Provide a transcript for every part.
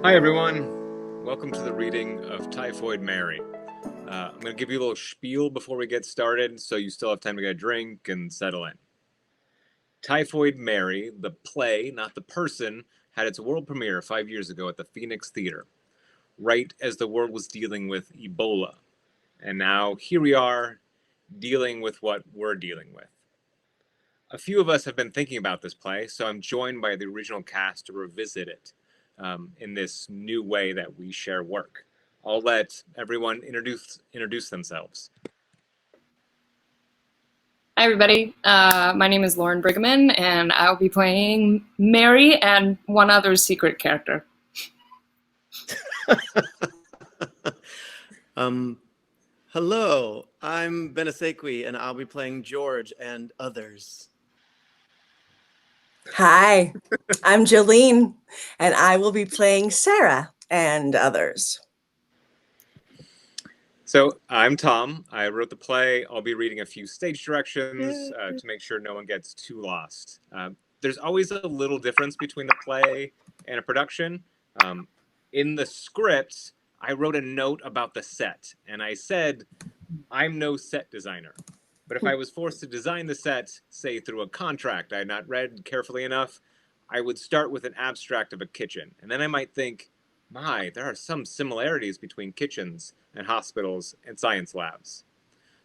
Hi, everyone. Welcome to the reading of Typhoid Mary. I'm going to give you a little spiel before we get started so you still have time to get a drink and settle in. Typhoid Mary, the play, not the person, had its world premiere 5 years ago at the Phoenix Theater, right as the world was dealing with Ebola. And now here we are, dealing with what we're dealing with. A few of us have been thinking about this play, so I'm joined by the original cast to revisit it in this new way that we share work. I'll let everyone introduce themselves. Hi, everybody. My name is Lauren Briggeman, and I'll be playing Mary and one other secret character. Hello, I'm Ben Asaykwee, and I'll be playing George and others. Hi, I'm Jolene, and I will be playing Sarah and others. So I'm Tom. I wrote the play. I'll be reading a few stage directions to make sure no one gets too lost. There's always a little difference between the play and a production. In the script, I wrote a note about the set, and I said, I'm no set designer. But if I was forced to design the set, say through a contract I had not read carefully enough, I would start with an abstract of a kitchen. And then I might think, my, there are some similarities between kitchens and hospitals and science labs.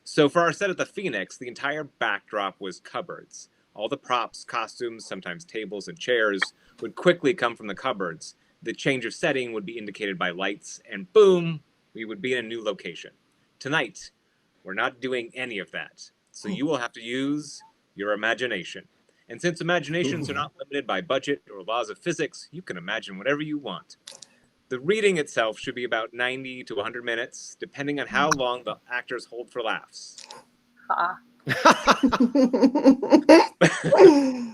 So for our set at the Phoenix, the entire backdrop was cupboards. All the props, costumes, sometimes tables and chairs would quickly come from the cupboards. The change of setting would be indicated by lights, and boom, we would be in a new location. Tonight, we're not doing any of that. So you will have to use your imagination. And since imaginations are not limited by budget or laws of physics, you can imagine whatever you want. The reading itself should be about 90 to 100 minutes, depending on how long the actors hold for laughs.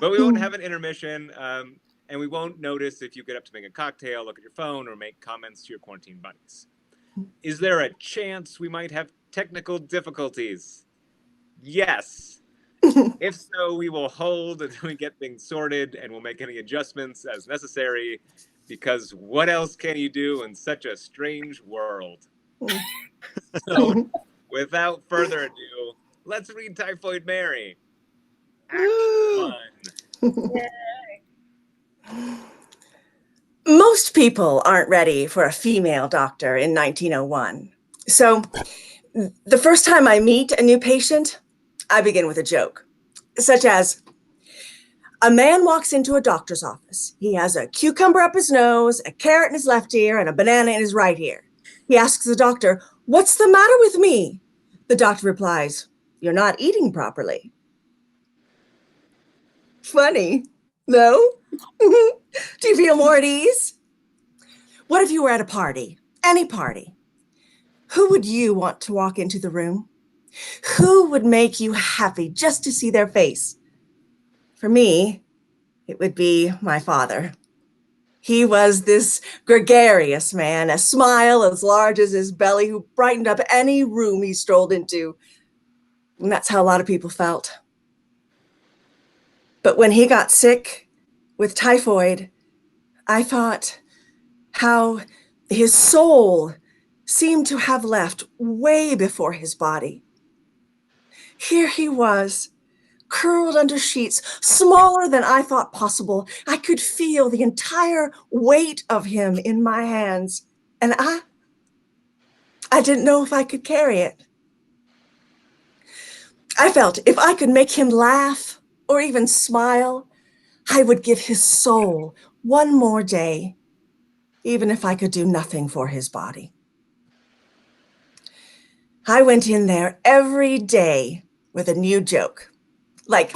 But we won't have an intermission, and we won't notice if you get up to make a cocktail, look at your phone, or make comments to your quarantine buddies. Is there a chance we might have technical difficulties? Yes. If so, we will hold until we get things sorted, and we'll make any adjustments as necessary, because what else can you do in such a strange world? So, without further ado, let's read Typhoid Mary. Act 1. Most people aren't ready for a female doctor in 1901. So the first time I meet a new patient, I begin with a joke, such as, a man walks into a doctor's office. He has a cucumber up his nose, a carrot in his left ear, and a banana in his right ear. He asks the doctor, "What's the matter with me?" The doctor replies, "You're not eating properly." Funny, no? Do you feel more at ease? What if you were at a party, any party? Who would you want to walk into the room? Who would make you happy just to see their face? For me, it would be my father. He was this gregarious man, a smile as large as his belly, who brightened up any room he strolled into. And that's how a lot of people felt. But when he got sick with typhoid, I thought how his soul seemed to have left way before his body. Here he was, curled under sheets, smaller than I thought possible. I could feel the entire weight of him in my hands, and I didn't know if I could carry it. I felt if I could make him laugh or even smile, I would give his soul one more day, even if I could do nothing for his body. I went in there every day with a new joke. Like,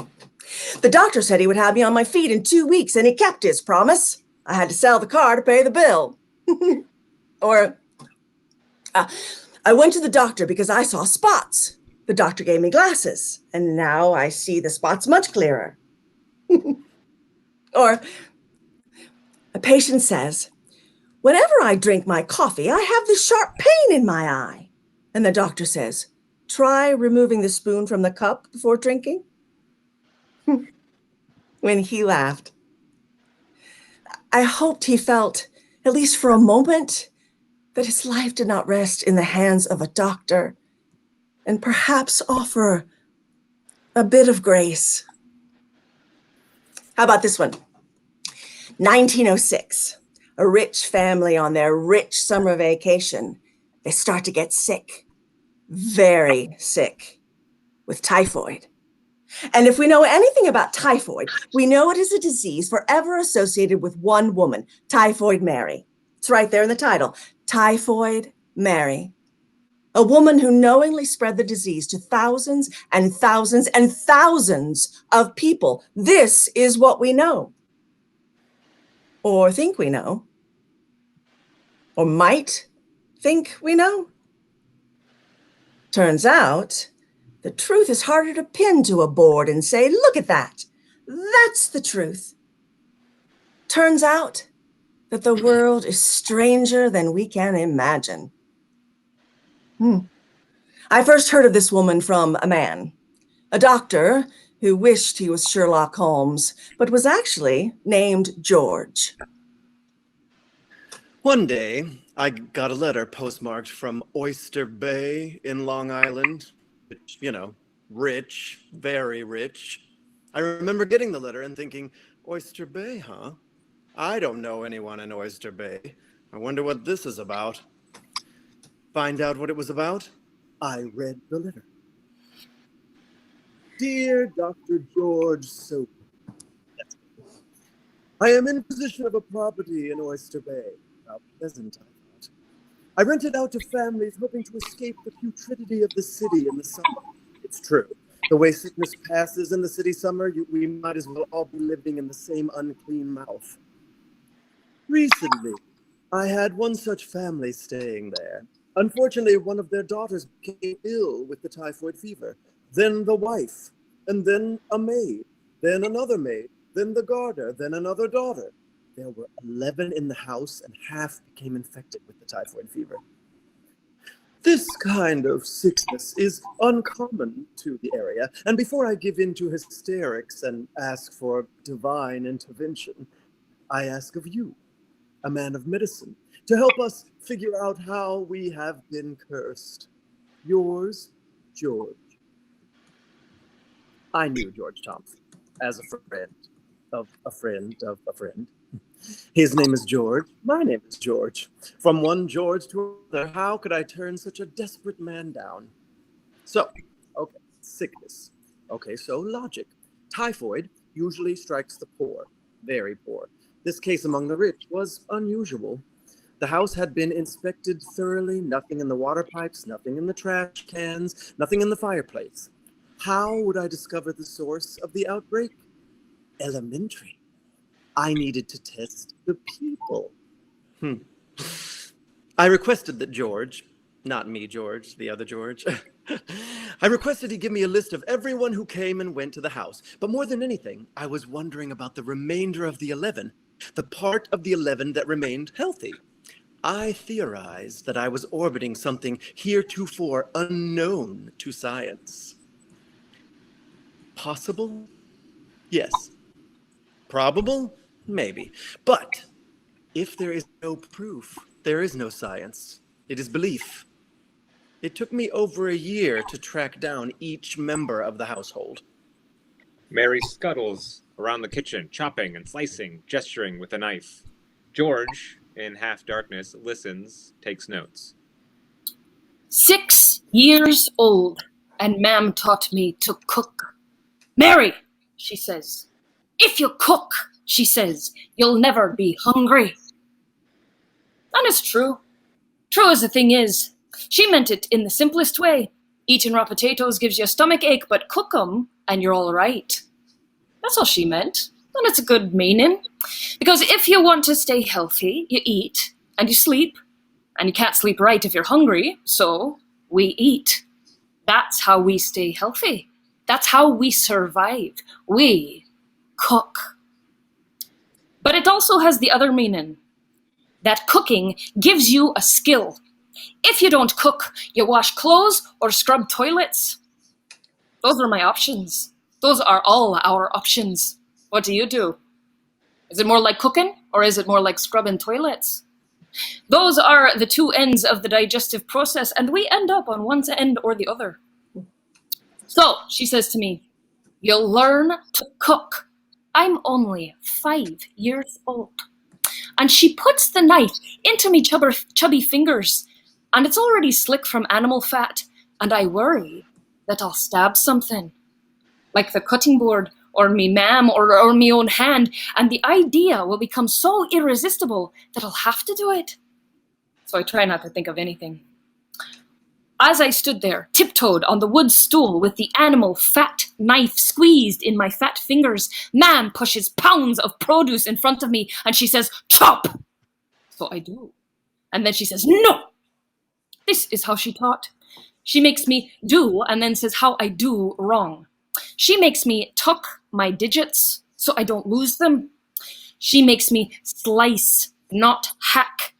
the doctor said he would have me on my feet in 2 weeks, and he kept his promise. I had to sell the car to pay the bill. Or, I went to the doctor because I saw spots. The doctor gave me glasses, and now I see the spots much clearer. Or, a patient says, whenever I drink my coffee, I have this sharp pain in my eye. And the doctor says, try removing the spoon from the cup before drinking. When he laughed, I hoped he felt at least for a moment, that his life did not rest in the hands of a doctor, and perhaps offer a bit of grace. How about this one? 1906, a rich family on their rich summer vacation. They start to get sick, very sick, with typhoid. And if we know anything about typhoid, we know it is a disease forever associated with one woman, Typhoid Mary. It's right there in the title, Typhoid Mary. A woman who knowingly spread the disease to thousands and thousands and thousands of people. This is what we know. Or think we know. Or might think we know. Turns out, the truth is harder to pin to a board and say, look at that. That's the truth. Turns out that the world is stranger than we can imagine. I first heard of this woman from a man, a doctor who wished he was Sherlock Holmes, but was actually named George. One day, I got a letter postmarked from Oyster Bay in Long Island. Which, rich, very rich. I remember getting the letter and thinking, Oyster Bay, huh? I don't know anyone in Oyster Bay. I wonder what this is about. Find out what it was about? I read the letter. Dear Dr. George Soap, I am in possession of a property in Oyster Bay. How pleasant, I thought. I rent it out to families hoping to escape the putridity of the city in the summer. It's true. The way sickness passes in the city summer, we might as well all be living in the same unclean mouth. Recently, I had one such family staying there. Unfortunately, one of their daughters became ill with the typhoid fever. Then the wife, and then a maid, then another maid, then the gardener, then another daughter. There were 11 in the house, and half became infected with the typhoid fever. This kind of sickness is uncommon to the area, and before I give in to hysterics and ask for divine intervention, I ask of you, a man of medicine, to help us figure out how we have been cursed. Yours, George. I knew George Thompson as a friend of a friend of a friend. His name is George. My name is George. From one George to another, how could I turn such a desperate man down? So, okay, sickness. Okay, so logic. Typhoid usually strikes the poor, very poor. This case among the rich was unusual. The house had been inspected thoroughly, nothing in the water pipes, nothing in the trash cans, nothing in the fireplace. How would I discover the source of the outbreak? Elementary. I needed to test the people. I requested that George, not me, George, the other George, I requested he give me a list of everyone who came and went to the house. But more than anything, I was wondering about the remainder of the 11, the part of the 11 that remained healthy. I theorized that I was orbiting something heretofore unknown to science. Possible? Yes. Probable? Maybe. But if there is no proof, there is no science. It is belief. It took me over a year to track down each member of the household. Mary scuttles around the kitchen, chopping and slicing, gesturing with a knife. George, in half darkness, listens, takes notes. 6 years old, and Ma'am taught me to cook. Mary, she says, if you cook, she says, you'll never be hungry. And it's true. True as the thing is. She meant it in the simplest way. Eating raw potatoes gives you a stomach ache, but cook 'em and you're all right. That's all she meant. And it's a good meaning. Because if you want to stay healthy, you eat and you sleep. And you can't sleep right if you're hungry, so we eat. That's how we stay healthy. That's how we survive. We cook. But it also has the other meaning. That cooking gives you a skill. If you don't cook, you wash clothes or scrub toilets. Those are my options. Those are all our options. What do you do? Is it more like cooking or is it more like scrubbing toilets? Those are the two ends of the digestive process, and we end up on one end or the other. So, she says to me, you'll learn to cook. I'm only 5 years old. And she puts the knife into me chubby fingers, and it's already slick from animal fat, and I worry that I'll stab something, like the cutting board, or me mam, or me own hand, and the idea will become so irresistible that I'll have to do it. So I try not to think of anything. As I stood there, tiptoed on the wood stool with the animal fat knife squeezed in my fat fingers, Mam pushes pounds of produce in front of me and she says, chop! So I do. And then she says, no! This is how she taught. She makes me do and then says how I do wrong. She makes me tuck my digits so I don't lose them. She makes me slice, not hack.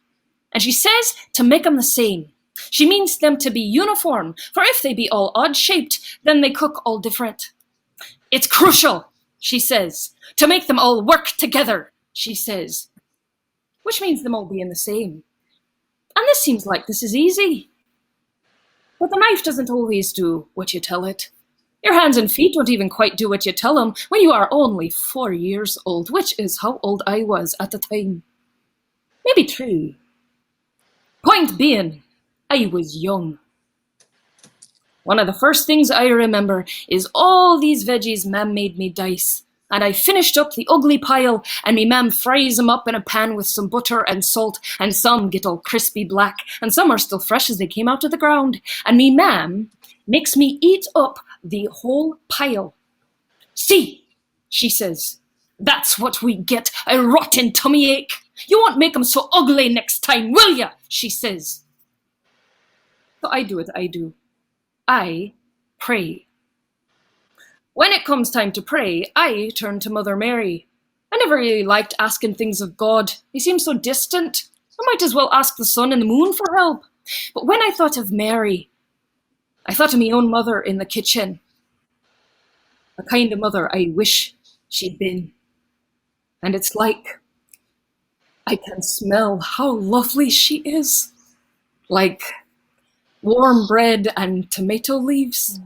And she says to make them the same. She means them to be uniform, for if they be all odd-shaped, then they cook all different. It's crucial, she says, to make them all work together, she says, which means them all being the same. And this seems like this is easy. But the knife doesn't always do what you tell it. Your hands and feet don't even quite do what you tell them when you are only 4 years old, which is how old I was at the time. Maybe 3. Point being, I was young. One of the first things I remember is all these veggies Mam made me dice, and I finished up the ugly pile, and me Mam fries them up in a pan with some butter and salt, and some get all crispy black, and some are still fresh as they came out of the ground, and me Mam makes me eat up the whole pile. See, she says, that's what we get, a rotten tummy ache. You won't make 'em so ugly next time, will ya? She says. So I do what I do. I pray. When it comes time to pray, I turn to Mother Mary. I never really liked asking things of God. They seem so distant. I might as well ask the sun and the moon for help. But when I thought of Mary, I thought of my own mother in the kitchen. The kind of mother I wish she'd been. And it's like I can smell how lovely she is. Like warm bread and tomato leaves.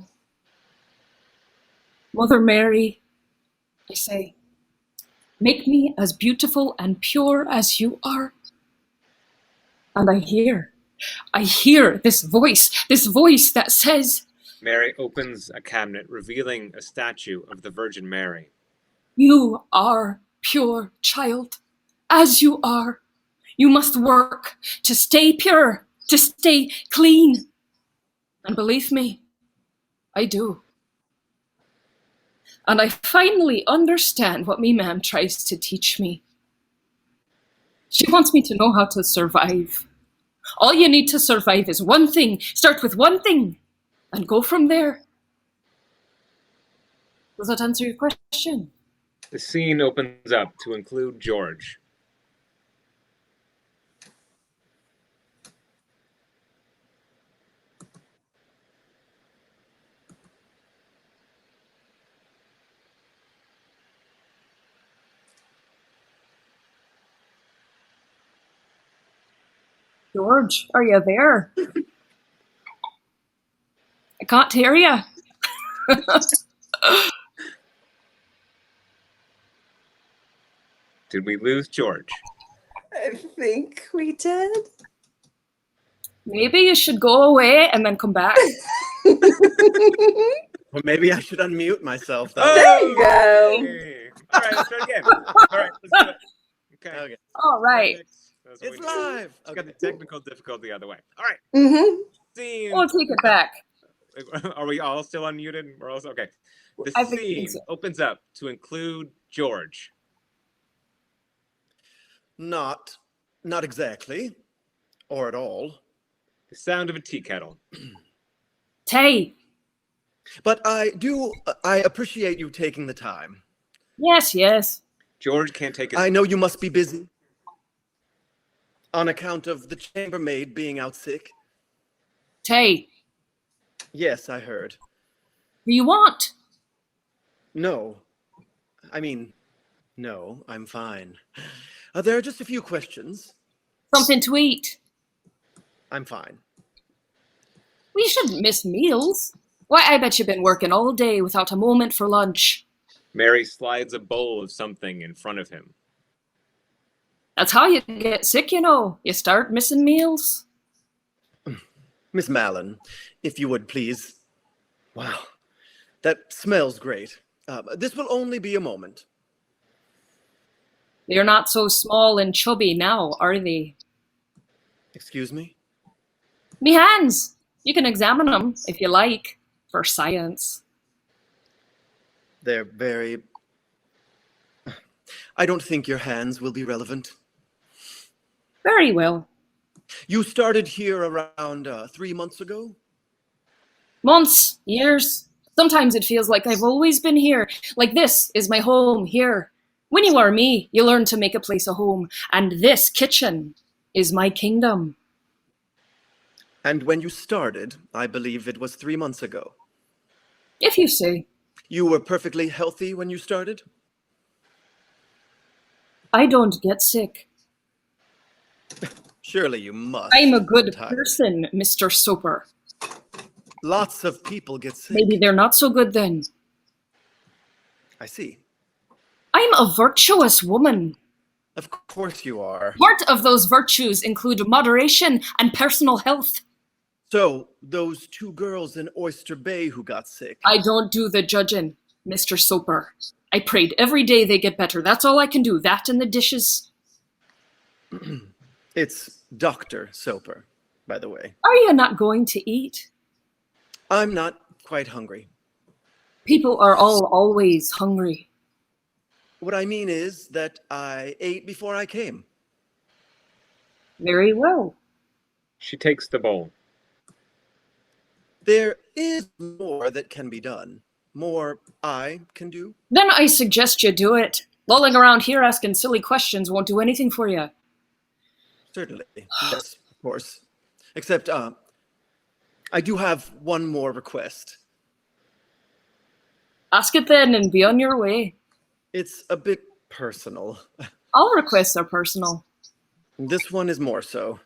Mother Mary, I say, make me as beautiful and pure as you are. And I hear this voice that says, Mary opens a cabinet, revealing a statue of the Virgin Mary. you are pure, child, as you are. You must work to stay pure, to stay clean. And believe me, I do. And I finally understand what me mam tries to teach me. She wants me to know how to survive. All you need to survive is one thing. Start with one thing and go from there. Does that answer your question? The scene opens up to include George. George, are you there? I can't hear you. Did we lose George? I think we did. Maybe you should go away and then come back. Well, maybe I should unmute myself. Though. There you go. Hey. All right, let's try it again. All right, let's do it. Okay. All right. That's what It's we do. live. Let's get the technical difficulty out of the way. All right. Mm-hmm. Scene. We'll take it back. Are we all still unmuted? We're also okay. The I think scene so. opens up to include George. Not exactly, or at all. The sound of a tea kettle. Tay. But I appreciate you taking the time. Yes. George can't take his. I know you must be busy. On account of the chambermaid being out sick. Tay. Yes, I heard. Do you want? No. I mean, no, I'm fine. There are just a few questions. Something to eat. I'm fine. We shouldn't miss meals. Why, I bet you've been working all day without a moment for lunch. Mary slides a bowl of something in front of him. That's how you get sick, you know. You start missing meals. Miss Mallon, if you would please. Wow, that smells great. This will only be a moment. They're not so small and chubby now, are they? Excuse me? Me hands. You can examine them if you like, for science. They're very... I don't think your hands will be relevant. Very well. You started here around 3 months ago? Months, years. Sometimes it feels like I've always been here. Like this is my home here. When you are me, you learn to make a place a home. And this kitchen is my kingdom. And when you started, I believe it was 3 months ago. If you say. You were perfectly healthy when you started? I don't get sick. Surely you must. I'm a good Tired. person, Mr. Soper. Lots of people get sick. Maybe they're not so good then. I see. I'm a virtuous woman. Of course you are. Part of those virtues include moderation and personal health. So, those 2 girls in Oyster Bay who got sick. I don't do the judging, Mr. Soper. I prayed every day they get better. That's all I can do. That and the dishes. It's Dr. Soper, by the way. Are you not going to eat? I'm not quite hungry. People are all always hungry. What I mean is that I ate before I came. Very well. She takes the bowl. There is more that can be done. More I can do. Then I suggest you do it. Lolling around here asking silly questions won't do anything for you. Certainly. Yes, of course. Except, I do have one more request. Ask it then and be on your way. It's a bit personal. All requests are personal. This one is more so.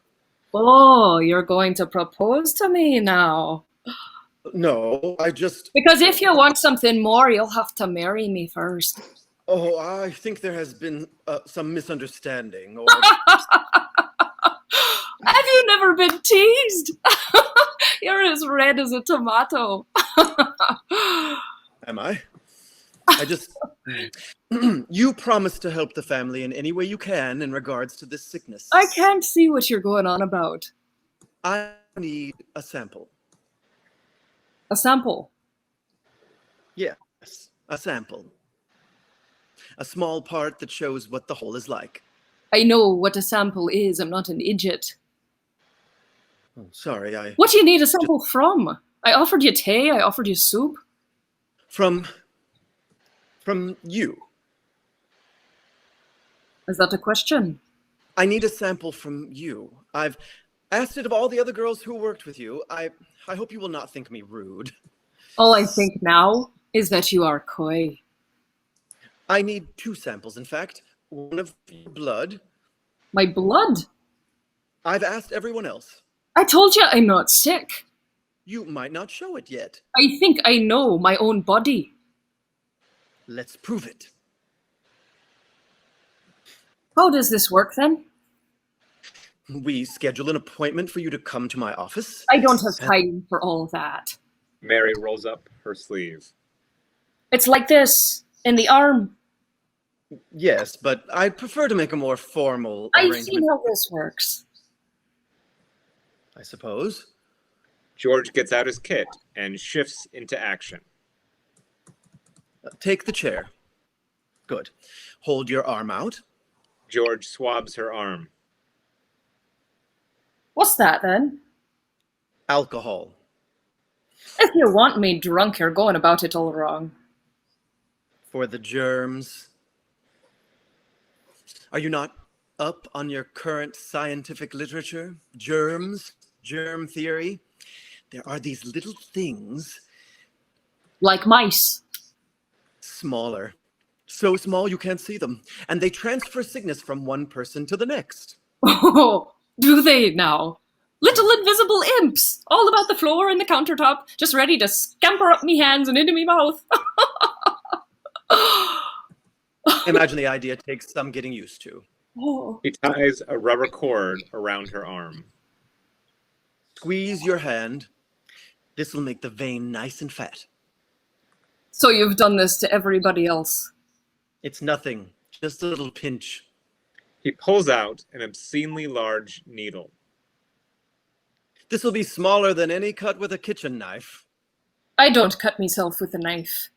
Oh, you're going to propose to me now. No, I just... Because if you want something more, you'll have to marry me first. Oh, I think there has been some misunderstanding. Or... Have you never been teased? You're as red as a tomato. Am I? I just... You promised to help the family in any way you can in regards to this sickness. I can't see what you're going on about. I need a sample. A sample? Yes, a sample. A small part that shows what the whole is like. I know what a sample is. I'm not an idiot. Oh, sorry, What do you need a sample from? I offered you tea. I offered you soup. From you. Is that a question? I need a sample from you. I've asked it of all the other girls who worked with you. I hope you will not think me rude. All I think now is that you are coy. I need 2 samples, in fact. One of your blood. My blood? I've asked everyone else. I told you I'm not sick. You might not show it yet. I think I know my own body. Let's prove it. How does this work then? We schedule an appointment for you to come to my office. I don't have time for all that. Mary rolls up her sleeve. It's like this, in the arm. Yes, but I'd prefer to make a more formal I've arrangement. seen how this works. I suppose. George gets out his kit and shifts into action. Take the chair. Good. Hold your arm out. George swabs her arm. What's that then? Alcohol. If you want me drunk, you're going about it all wrong. For the germs. Are you not up on your current scientific literature? Germs, germ theory. There are these little things. Like mice. Smaller. So small you can't see them. And they transfer sickness from one person to the next. Oh, do they now? Little invisible imps, all about the floor and the countertop, just ready to scamper up me hands and into me mouth. Imagine the idea takes some getting used to. Oh. He ties a rubber cord around her arm. Squeeze your hand. This will make the vein nice and fat. So you've done this to everybody else? It's nothing, just a little pinch. He pulls out an obscenely large needle. This will be smaller than any cut with a kitchen knife. I don't cut myself with a knife.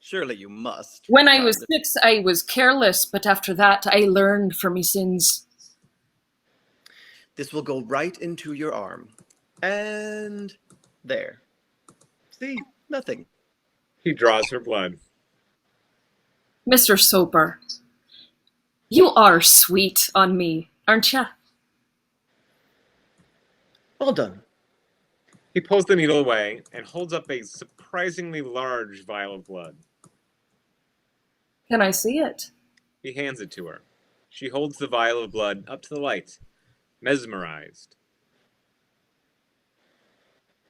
Surely you must. When I was 6, I was careless, but after that, I learned from my sins. This will go right into your arm. And there. See? Nothing. He draws her blood. Mr. Soper, you are sweet on me, aren't ya? All done. He pulls the needle away and holds up a surprisingly large vial of blood. Can I see it? He hands it to her. She holds the vial of blood up to the light, mesmerized.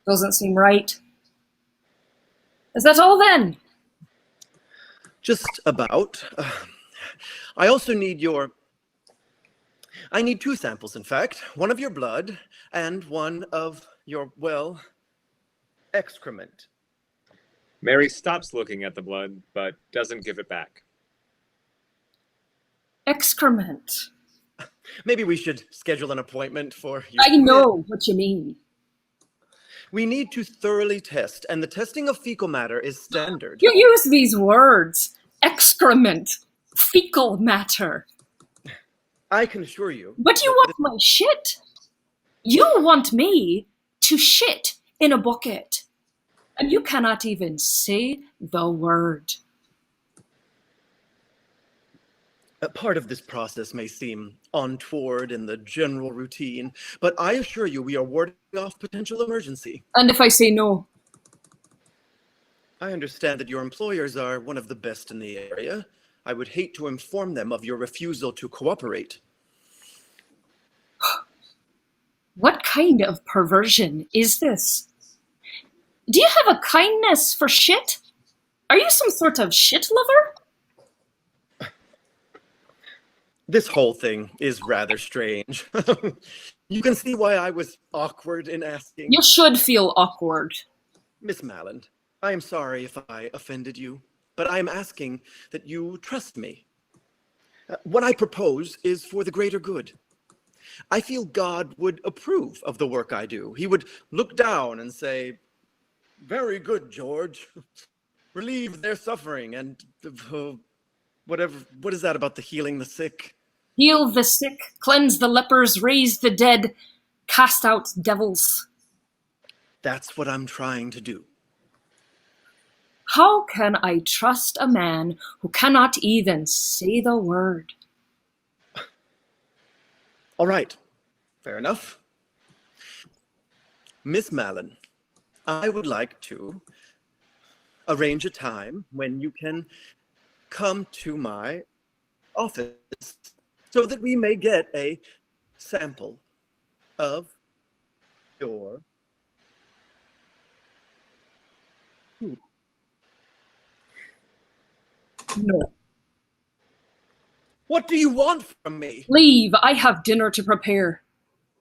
Doesn't seem right. Is that all then? Just about. I also need I need 2 samples, in fact. One of your blood and one of your, well, excrement. Mary stops looking at the blood, but doesn't give it back. Excrement. Maybe we should schedule an appointment for your... I know what you mean. We need to thoroughly test, and the testing of fecal matter is standard. You use these words. Excrement. Fecal matter. I can assure you... But you want my shit? You want me to shit in a bucket. And you cannot even say the word. A part of this process may seem untoward in the general routine, but I assure you we are warding off potential emergency. And if I say no? I understand that your employers are one of the best in the area. I would hate to inform them of your refusal to cooperate. What kind of perversion is this? Do you have a kindness for shit? Are you some sort of shit lover? This whole thing is rather strange. You can see why I was awkward in asking. You should feel awkward. Miss Mallon, I am sorry if I offended you, but I am asking that you trust me. What I propose is for the greater good. I feel God would approve of the work I do. He would look down and say, "Very good, George. Relieve their suffering," and whatever. What is that about the healing the sick? Heal the sick, cleanse the lepers, raise the dead, cast out devils. That's what I'm trying to do. How can I trust a man who cannot even say the word? All right, fair enough. Miss Mallon, I would like to arrange a time when you can come to my office so that we may get a sample of your food. No. What do you want from me? Leave, I have dinner to prepare.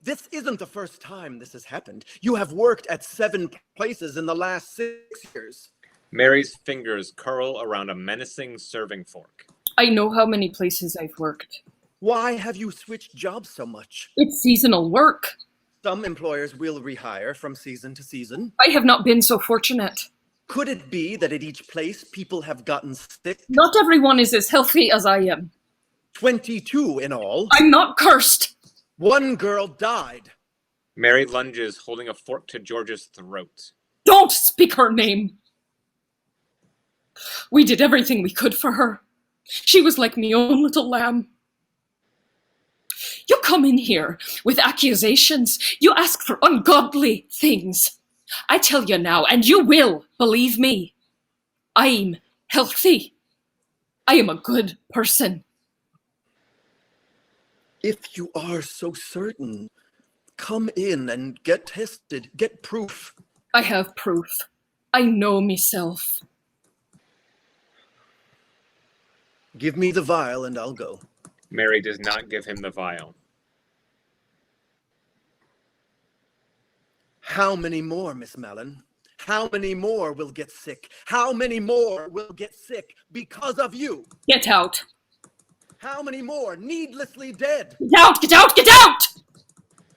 This isn't the first time this has happened. You have worked at 7 places in the last 6 years. Mary's fingers curl around a menacing serving fork. I know how many places I've worked. Why have you switched jobs so much? It's seasonal work. Some employers will rehire from season to season. I have not been so fortunate. Could it be that at each place people have gotten sick? Not everyone is as healthy as I am. 22 in all. I'm not cursed. 1 girl died. Mary lunges, holding a fork to George's throat. Don't speak her name. We did everything we could for her. She was like me own little lamb. You come in here with accusations. You ask for ungodly things. I tell you now, and you will believe me. I'm healthy. I am a good person. If you are so certain, come in and get tested, get proof. I have proof. I know myself. Give me the vial and I'll go. Mary does not give him the vial. How many more, Miss Mallon? How many more will get sick? How many more will get sick because of you? Get out. How many more needlessly dead? Get out, get out, get out!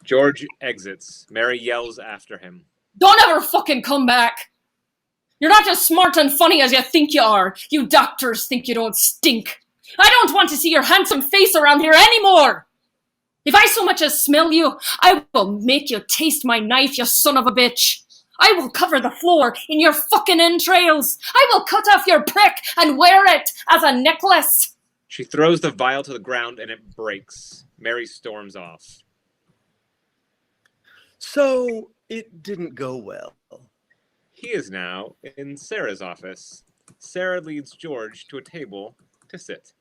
George exits. Mary yells after him. Don't ever fucking come back. You're not as smart and funny as you think you are. You doctors think you don't stink. I don't want to see your handsome face around here anymore. If I so much as smell you, I will make you taste my knife, you son of a bitch. I will cover the floor in your fucking entrails. I will cut off your prick and wear it as a necklace. She throws the vial to the ground and it breaks. Mary storms off. So it didn't go well. He is now in Sarah's office. Sarah leads George to a table to sit.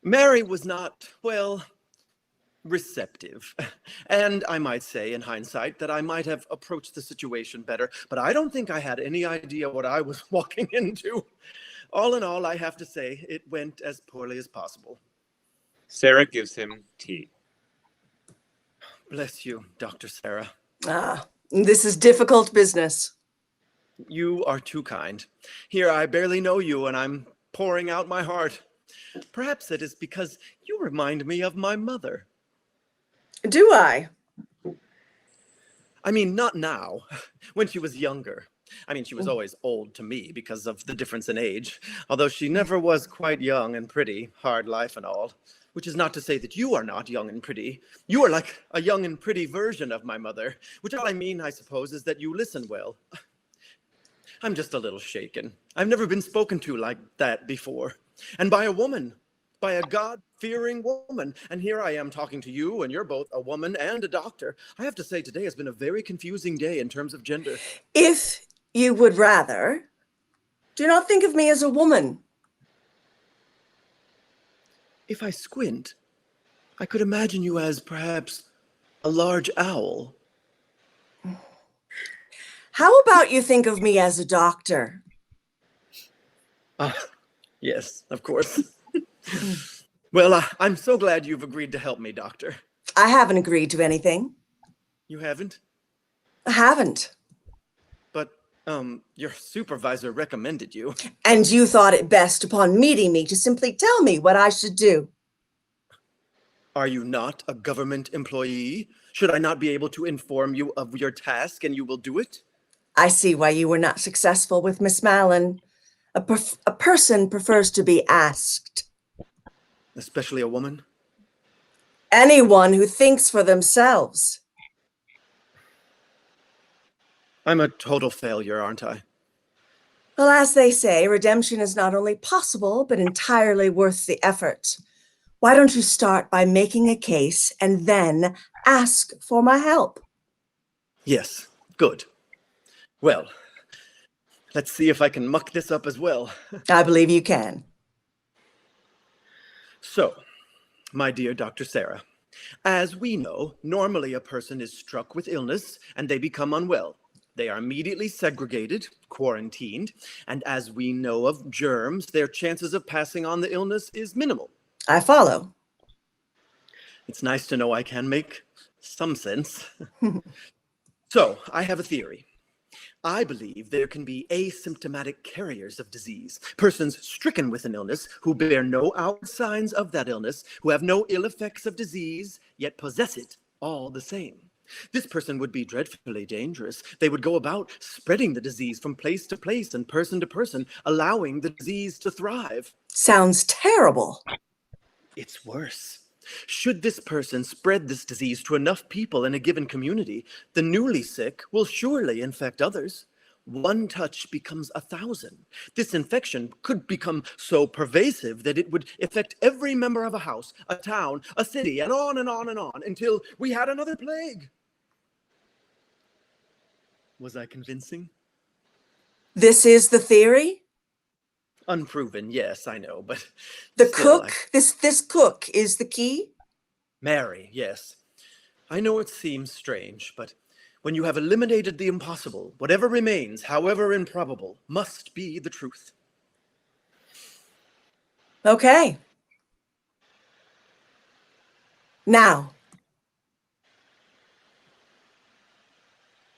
Mary was not, well, receptive. And I might say, in hindsight, that I might have approached the situation better, but I don't think I had any idea what I was walking into. All in all, I have to say, it went as poorly as possible. Sarah gives him tea. Bless you, Dr. Sarah. This is difficult business. You are too kind. Here, I barely know you, and I'm pouring out my heart. Perhaps it is because you remind me of my mother. Do I? I mean, not now, when she was younger. I mean, she was always old to me because of the difference in age, although she never was quite young and pretty, hard life and all. Which is not to say that you are not young and pretty. You are like a young and pretty version of my mother, which all I mean, I suppose, is that you listen well. I'm just a little shaken. I've never been spoken to like that before. And by a woman, by a God-fearing woman. And here I am talking to you, and you're both a woman and a doctor. I have to say, today has been a very confusing day in terms of gender. If you would rather, do not think of me as a woman. If I squint, I could imagine you as perhaps a large owl. How about you think of me as a doctor? Yes, of course. Well, I'm so glad you've agreed to help me, Doctor. I haven't agreed to anything. You haven't? I haven't. But, your supervisor recommended you. And you thought it best upon meeting me to simply tell me what I should do. Are you not a government employee? Should I not be able to inform you of your task and you will do it? I see why you were not successful with Miss Mallon. A person prefers to be asked. Especially a woman? Anyone who thinks for themselves. I'm a total failure, aren't I? Well, as they say, redemption is not only possible, but entirely worth the effort. Why don't you start by making a case and then ask for my help? Yes, good. Well, let's see if I can muck this up as well. I believe you can. So, my dear Dr. Sarah, as we know, normally a person is struck with illness and they become unwell. They are immediately segregated, quarantined, and as we know of germs, their chances of passing on the illness is minimal. I follow. It's nice to know I can make some sense. So, I have a theory. I believe there can be asymptomatic carriers of disease, persons stricken with an illness who bear no outward signs of that illness, who have no ill effects of disease, yet possess it all the same. This person would be dreadfully dangerous. They would go about spreading the disease from place to place and person to person, allowing the disease to thrive. Sounds terrible. It's worse. Should this person spread this disease to enough people in a given community, the newly sick will surely infect others. One touch becomes 1,000. This infection could become so pervasive that it would affect every member of a house, a town, a city, and on and on and on until we had another plague. Was I convincing? This is the theory? Unproven, yes, I know, but The still, cook, this cook is the key? Mary, yes. I know it seems strange, but when you have eliminated the impossible, whatever remains, however improbable, must be the truth. Okay. Now,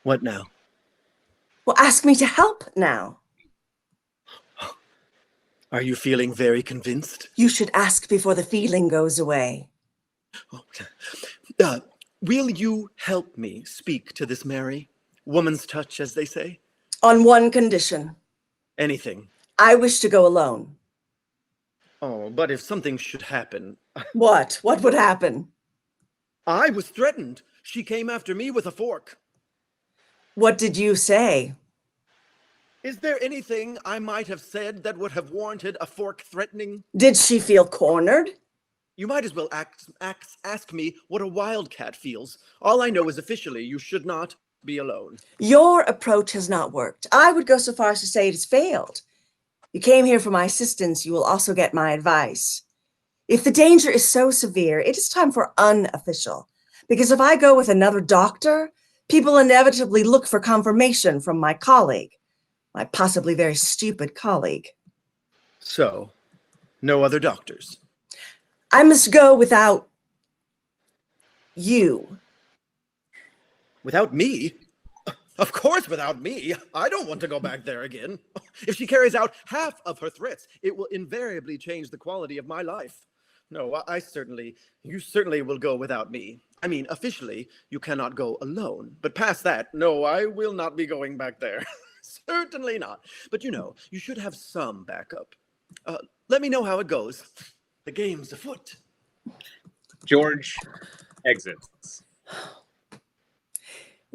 What now? well, ask me to help now. Are you feeling very convinced? You should ask before the feeling goes away. Oh, will you help me speak to this Mary? Woman's touch, as they say. On one condition. Anything. I wish to go alone. Oh, but if something should happen. What? What would happen? I was threatened. She came after me with a fork. What did you say? Is there anything I might have said that would have warranted a fork threatening? Did she feel cornered? You might as well ask me what a wildcat feels. All I know is officially you should not be alone. Your approach has not worked. I would go so far as to say it has failed. You came here for my assistance. You will also get my advice. If the danger is so severe, it is time for unofficial. Because if I go with another doctor, people inevitably look for confirmation from my colleague, my possibly very stupid colleague. So, no other doctors? I must go without you. Without me? Of course without me. I don't want to go back there again. If she carries out half of her threats, it will invariably change the quality of my life. No, you certainly will go without me. I mean, officially, you cannot go alone. But past that, no, I will not be going back there. Certainly not. But you should have some backup. Let me know how it goes. The game's afoot. George exits.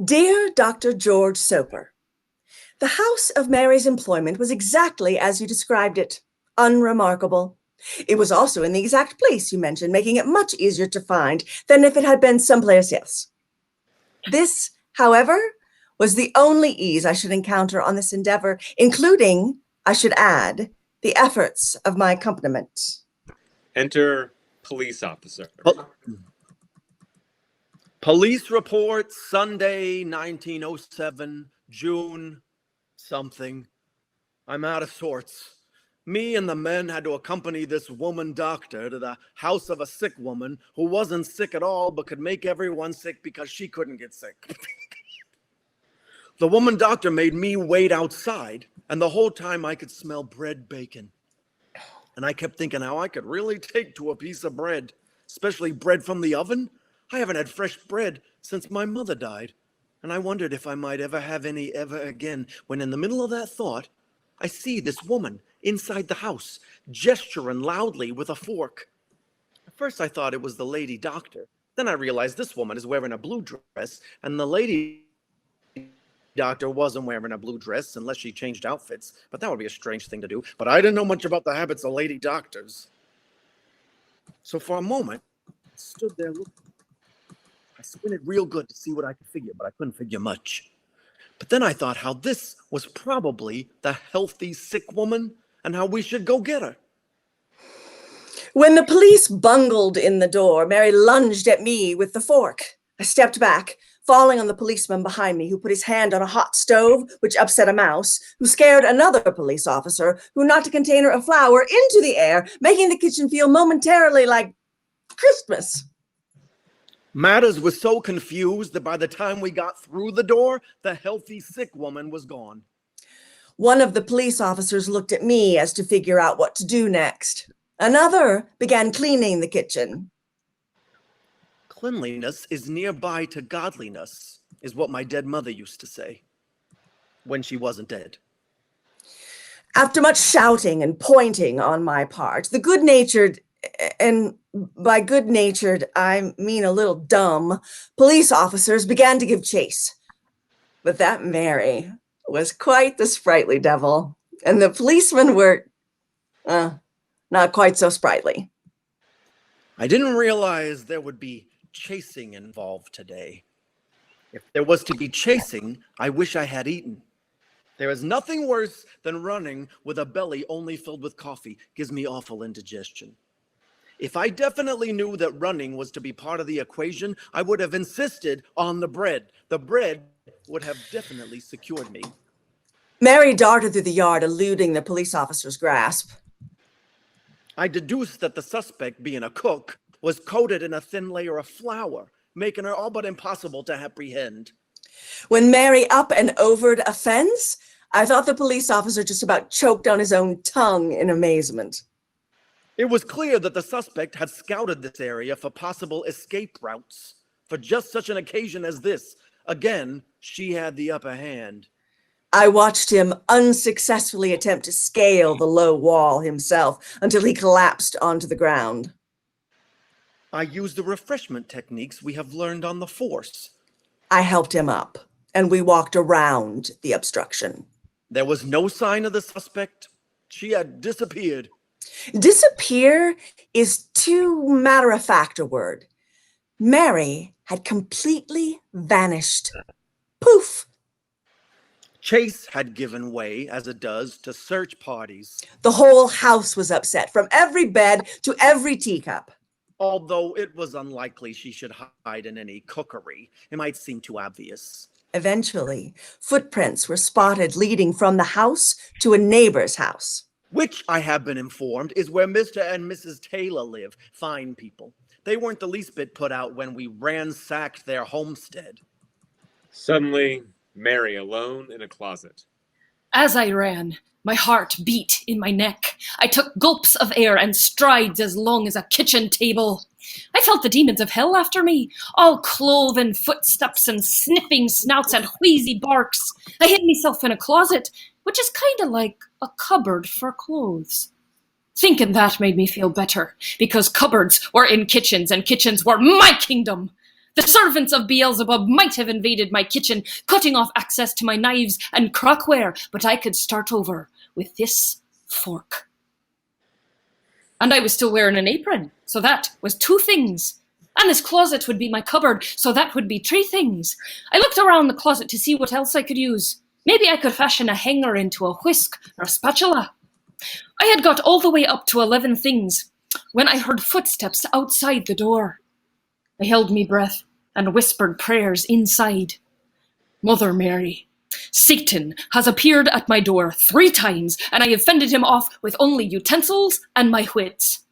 Dear Dr. George Soper, the house of Mary's employment was exactly as you described it. Unremarkable. It was also in the exact place you mentioned, making it much easier to find than if it had been someplace else. This, however, was the only ease I should encounter on this endeavor, including, I should add, the efforts of my accompaniment. Enter police officer. Police report, Sunday, 1907, June something. I'm out of sorts. Me and the men had to accompany this woman doctor to the house of a sick woman who wasn't sick at all but could make everyone sick because she couldn't get sick. The woman doctor made me wait outside, and the whole time I could smell bread bacon. And I kept thinking how I could really take to a piece of bread, especially bread from the oven. I haven't had fresh bread since my mother died, and I wondered if I might ever have any ever again, when in the middle of that thought, I see this woman inside the house, gesturing loudly with a fork. At first I thought it was the lady doctor. Then I realized this woman is wearing a blue dress, and the lady doctor wasn't wearing a blue dress unless she changed outfits, but that would be a strange thing to do. But I didn't know much about the habits of lady doctors. So for a moment, I stood there looking. I squinted real good to see what I could figure, but I couldn't figure much. But then I thought how this was probably the healthy sick woman and how we should go get her. When the police bungled in the door, Mary lunged at me with the fork. I stepped back, falling on the policeman behind me, who put his hand on a hot stove, which upset a mouse, who scared another police officer, who knocked a container of flour into the air, making the kitchen feel momentarily like Christmas. Matters was so confused that by the time we got through the door, the healthy sick woman was gone. One of the police officers looked at me as to figure out what to do next. Another began cleaning the kitchen. Cleanliness is nearby to godliness, is what my dead mother used to say when she wasn't dead. After much shouting and pointing on my part, the good-natured, and by good-natured, I mean a little dumb, police officers began to give chase. But that Mary was quite the sprightly devil, and the policemen were not quite so sprightly. I didn't realize there would be chasing involved today. If there was to be chasing, I wish I had eaten. There is nothing worse than running with a belly only filled with coffee. Gives me awful indigestion. If I definitely knew that running was to be part of the equation, I would have insisted on the bread. The bread would have definitely secured me. Mary darted through the yard, eluding the police officer's grasp. I deduced that the suspect, being a cook, was coated in a thin layer of flour, making her all but impossible to apprehend. When Mary up and overed a fence, I thought the police officer just about choked on his own tongue in amazement. It was clear that the suspect had scouted this area for possible escape routes. For just such an occasion as this, again, she had the upper hand. I watched him unsuccessfully attempt to scale the low wall himself until he collapsed onto the ground. I used the refreshment techniques we have learned on the force. I helped him up, and we walked around the obstruction. There was no sign of the suspect. She had disappeared. Disappear is too matter-of-fact a word. Mary had completely vanished. Poof! Chase had given way, as it does, to search parties. The whole house was upset, from every bed to every teacup. Although it was unlikely she should hide in any cookery. It might seem too obvious. Eventually, footprints were spotted leading from the house to a neighbor's house. Which, I have been informed, is where Mr. and Mrs. Taylor live. Fine people. They weren't the least bit put out when we ransacked their homestead. Suddenly, Mary alone in a closet. As I ran, my heart beat in my neck. I took gulps of air and strides as long as a kitchen table. I felt the demons of hell after me, all cloven footsteps and sniffing snouts and wheezy barks. I hid myself in a closet, which is kind of like a cupboard for clothes. Thinking that made me feel better, because cupboards were in kitchens and kitchens were my kingdom. The servants of Beelzebub might have invaded my kitchen, cutting off access to my knives and crockware, but I could start over with this fork. And I was still wearing an apron, so that was 2 things. And this closet would be my cupboard, so that would be 3 things. I looked around the closet to see what else I could use. Maybe I could fashion a hanger into a whisk or a spatula. I had got all the way up to 11 things when I heard footsteps outside the door. I held me breath and whispered prayers inside. Mother Mary, Satan has appeared at my door 3 times, and I have fended him off with only utensils and my wits.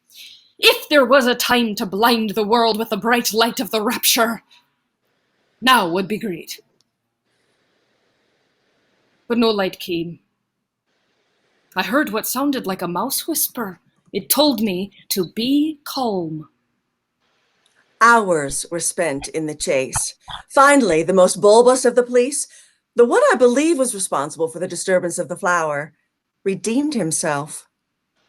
If there was a time to blind the world with the bright light of the rapture, now would be great. But no light came. I heard what sounded like a mouse whisper. It told me to be calm. Hours were spent in the chase. Finally, the most bulbous of the police, the one I believe was responsible for the disturbance of the flower, redeemed himself.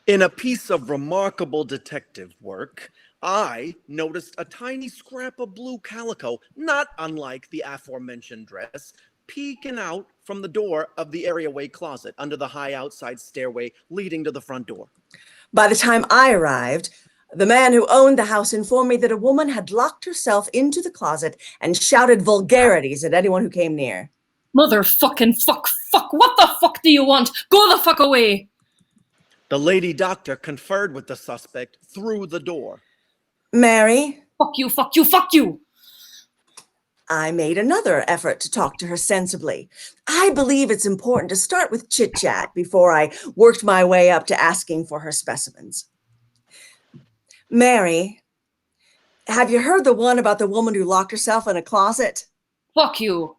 In a piece of remarkable detective work, I noticed a tiny scrap of blue calico, not unlike the aforementioned dress, peeking out from the door of the areaway closet under the high outside stairway leading to the front door. By the time I arrived, the man who owned the house informed me that a woman had locked herself into the closet and shouted vulgarities at anyone who came near. Motherfucking fuck, what the fuck do you want? Go the fuck away! The lady doctor conferred with the suspect through the door. Mary? Fuck you, fuck you, fuck you! I made another effort to talk to her sensibly. I believe it's important to start with chit-chat before I worked my way up to asking for her specimens. Mary, have you heard the one about the woman who locked herself in a closet? Fuck you.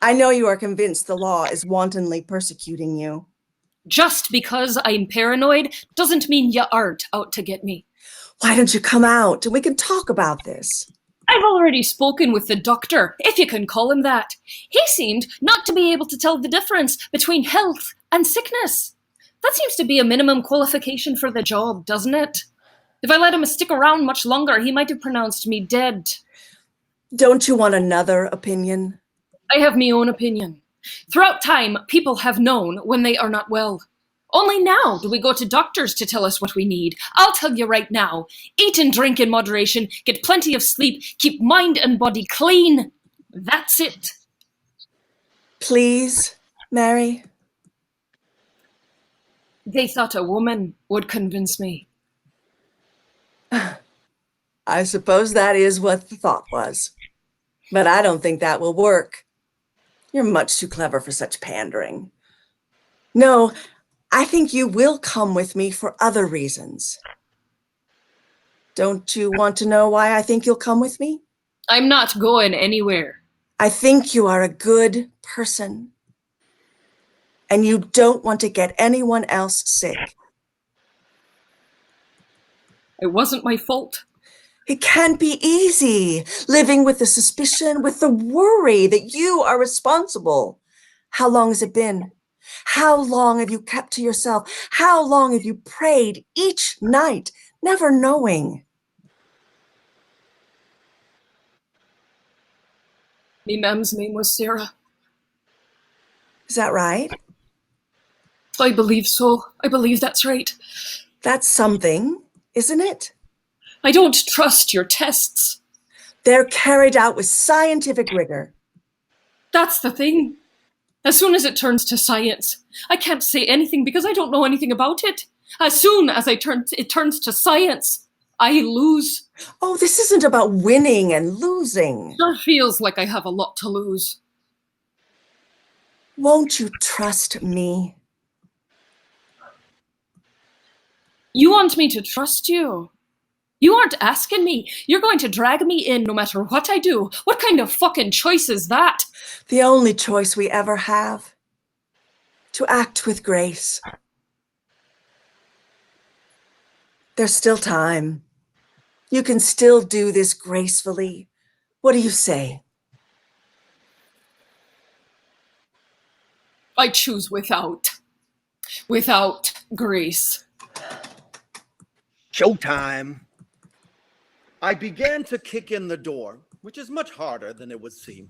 I know you are convinced the law is wantonly persecuting you. Just because I'm paranoid doesn't mean you aren't out to get me. Why don't you come out and we can talk about this? I've already spoken with the doctor, if you can call him that. He seemed not to be able to tell the difference between health and sickness. That seems to be a minimum qualification for the job, doesn't it? If I let him stick around much longer, he might have pronounced me dead. Don't you want another opinion? I have my own opinion. Throughout time, people have known when they are not well. Only now do we go to doctors to tell us what we need. I'll tell you right now. Eat and drink in moderation, get plenty of sleep, keep mind and body clean. That's it. Please, Mary? They thought a woman would convince me. I suppose that is what the thought was. But I don't think that will work. You're much too clever for such pandering. No, I think you will come with me for other reasons. Don't you want to know why I think you'll come with me? I'm not going anywhere. I think you are a good person. And you don't want to get anyone else sick. It wasn't my fault. It can't be easy, living with the suspicion, with the worry that you are responsible. How long has it been? How long have you kept to yourself? How long have you prayed each night, never knowing? Me mam's name was Sarah. Is that right? I believe so. I believe that's right. That's something, isn't it? I don't trust your tests. They're carried out with scientific rigor. That's the thing. As soon as it turns to science, I can't say anything because I don't know anything about it. As soon as it turns to science, I lose. Oh, this isn't about winning and losing. Sure feels like I have a lot to lose. Won't you trust me? You want me to trust you? You aren't asking me. You're going to drag me in no matter what I do. What kind of fucking choice is that? The only choice we ever have. To act with grace. There's still time. You can still do this gracefully. What do you say? I choose without grace. Showtime. I began to kick in the door, which is much harder than it would seem.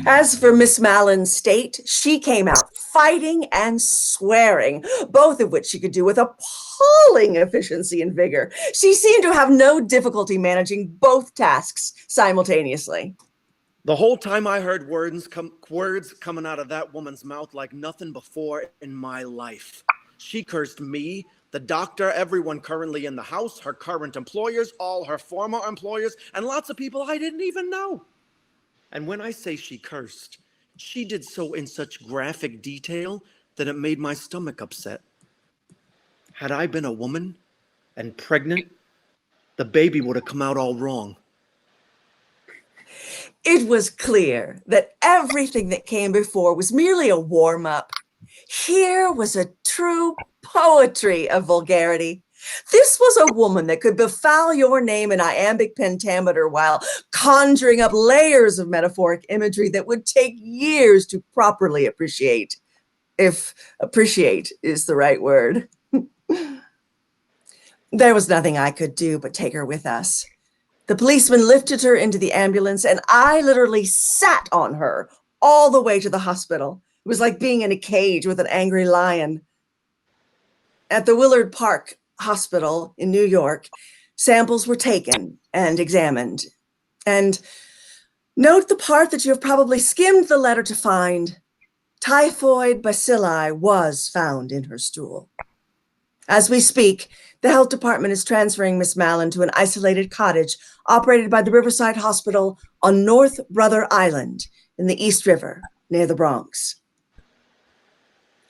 As for Miss Mallon's state, she came out fighting and swearing, both of which she could do with appalling efficiency and vigor. She seemed to have no difficulty managing both tasks simultaneously. The whole time I heard words coming out of that woman's mouth like nothing before in my life. She cursed me, the doctor, everyone currently in the house, her current employers, all her former employers, and lots of people I didn't even know. And when I say she cursed, she did so in such graphic detail that it made my stomach upset. Had I been a woman and pregnant, the baby would have come out all wrong. It was clear that everything that came before was merely a warm-up. Here was a true poetry of vulgarity. This was a woman that could befoul your name in iambic pentameter while conjuring up layers of metaphoric imagery that would take years to properly appreciate, if appreciate is the right word. There was nothing I could do but take her with us. The policeman lifted her into the ambulance, and I literally sat on her all the way to the hospital. It was like being in a cage with an angry lion. At the Willard Park Hospital in New York, samples were taken and examined. And note the part that you have probably skimmed the letter to find. Typhoid bacilli was found in her stool. As we speak, the health department is transferring Miss Mallon to an isolated cottage operated by the Riverside Hospital on North Brother Island in the East River, near the Bronx.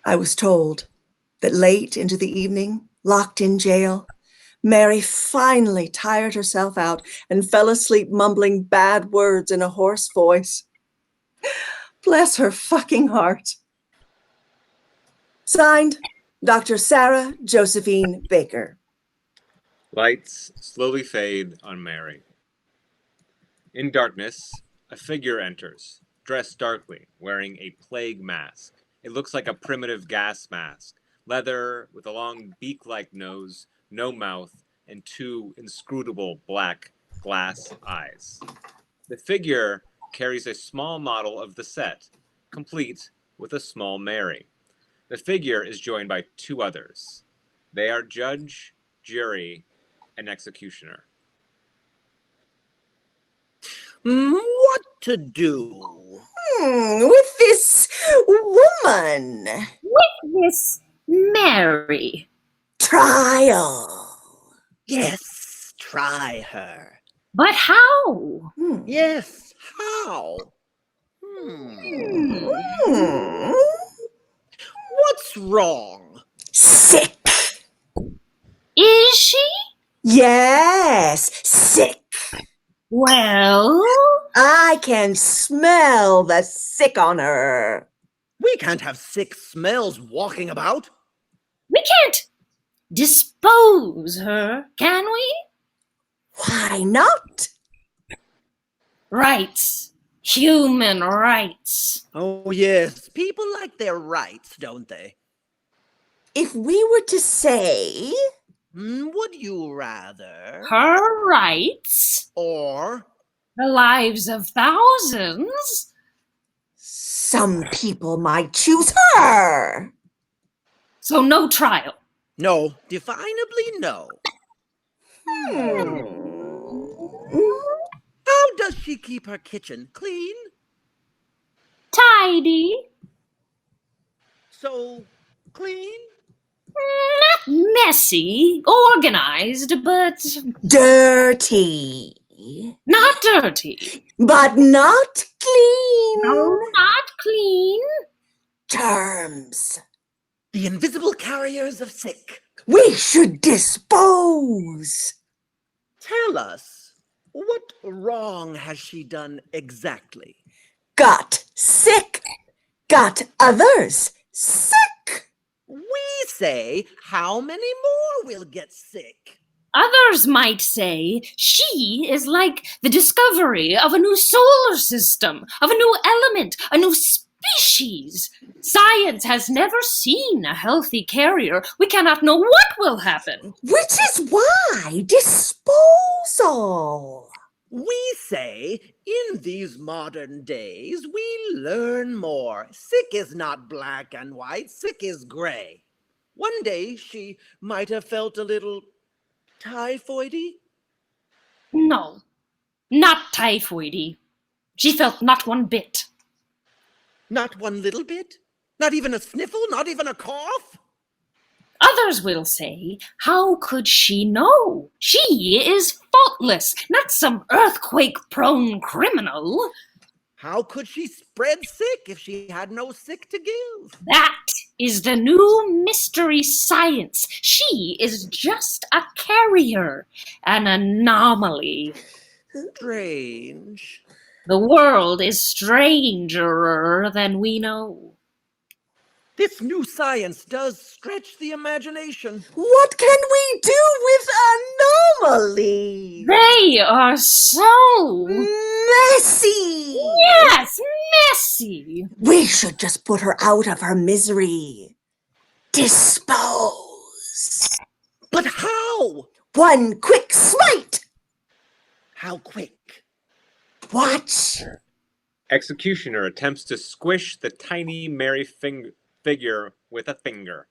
I was told that late into the evening, locked in jail, Mary finally tired herself out and fell asleep mumbling bad words in a hoarse voice. Bless her fucking heart. Signed, Dr. Sarah Josephine Baker. Lights slowly fade on Mary. In darkness, a figure enters, dressed darkly, wearing a plague mask. It looks like a primitive gas mask, leather with a long beak-like nose, no mouth, and two inscrutable black glass eyes. The figure carries a small model of the set, complete with a small Mary. The figure is joined by two others. They are judge, jury, and executioner. What to do? With this woman. With this Mary. Trial. Yes, try her. But how? Yes, how? What's wrong? Sick. Is she? Yes, sick. Well, I can smell the sick on her. We can't have sick smells walking about. we can't dispose her, can we? Why not? Rights. Human rights. Oh, yes, people like their rights, don't they? If we were to say, Would you rather? Her rights. Or The lives of thousands. some people might choose her. So no trial. no, definably no. How does she keep her kitchen clean? Tidy. So clean? Not messy. Organized, but Dirty. not dirty. But not clean. No, not clean. Terms. The invisible carriers of sick. We should dispose. Tell us, what wrong has she done exactly? Got sick. Got others sick. We say, how many more will get sick? Others might say she is like the discovery of a new solar system, of a new element, a new species. Science has never seen a healthy carrier. We cannot know what will happen. Which is why disposal. We say, in these modern days, we learn more. Sick is not black and white, sick is gray. One day she might have felt a little typhoidy. No, not typhoidy. She felt not one bit. Not one little bit? Not even a sniffle? Not even a cough? Others will say, how could she know? She is faultless, not some earthquake-prone criminal. How could she spread sick if she had no sick to give? That is the new mystery science. She is just a carrier, an anomaly. Strange. The world is stranger than we know. This new science does stretch the imagination. What can we do with anomalies? They are so... Messy. Yes, messy. We should just put her out of her misery. Dispose. But how? One quick smite. How quick? Watch. Executioner attempts to squish the tiny Mary figure with a finger.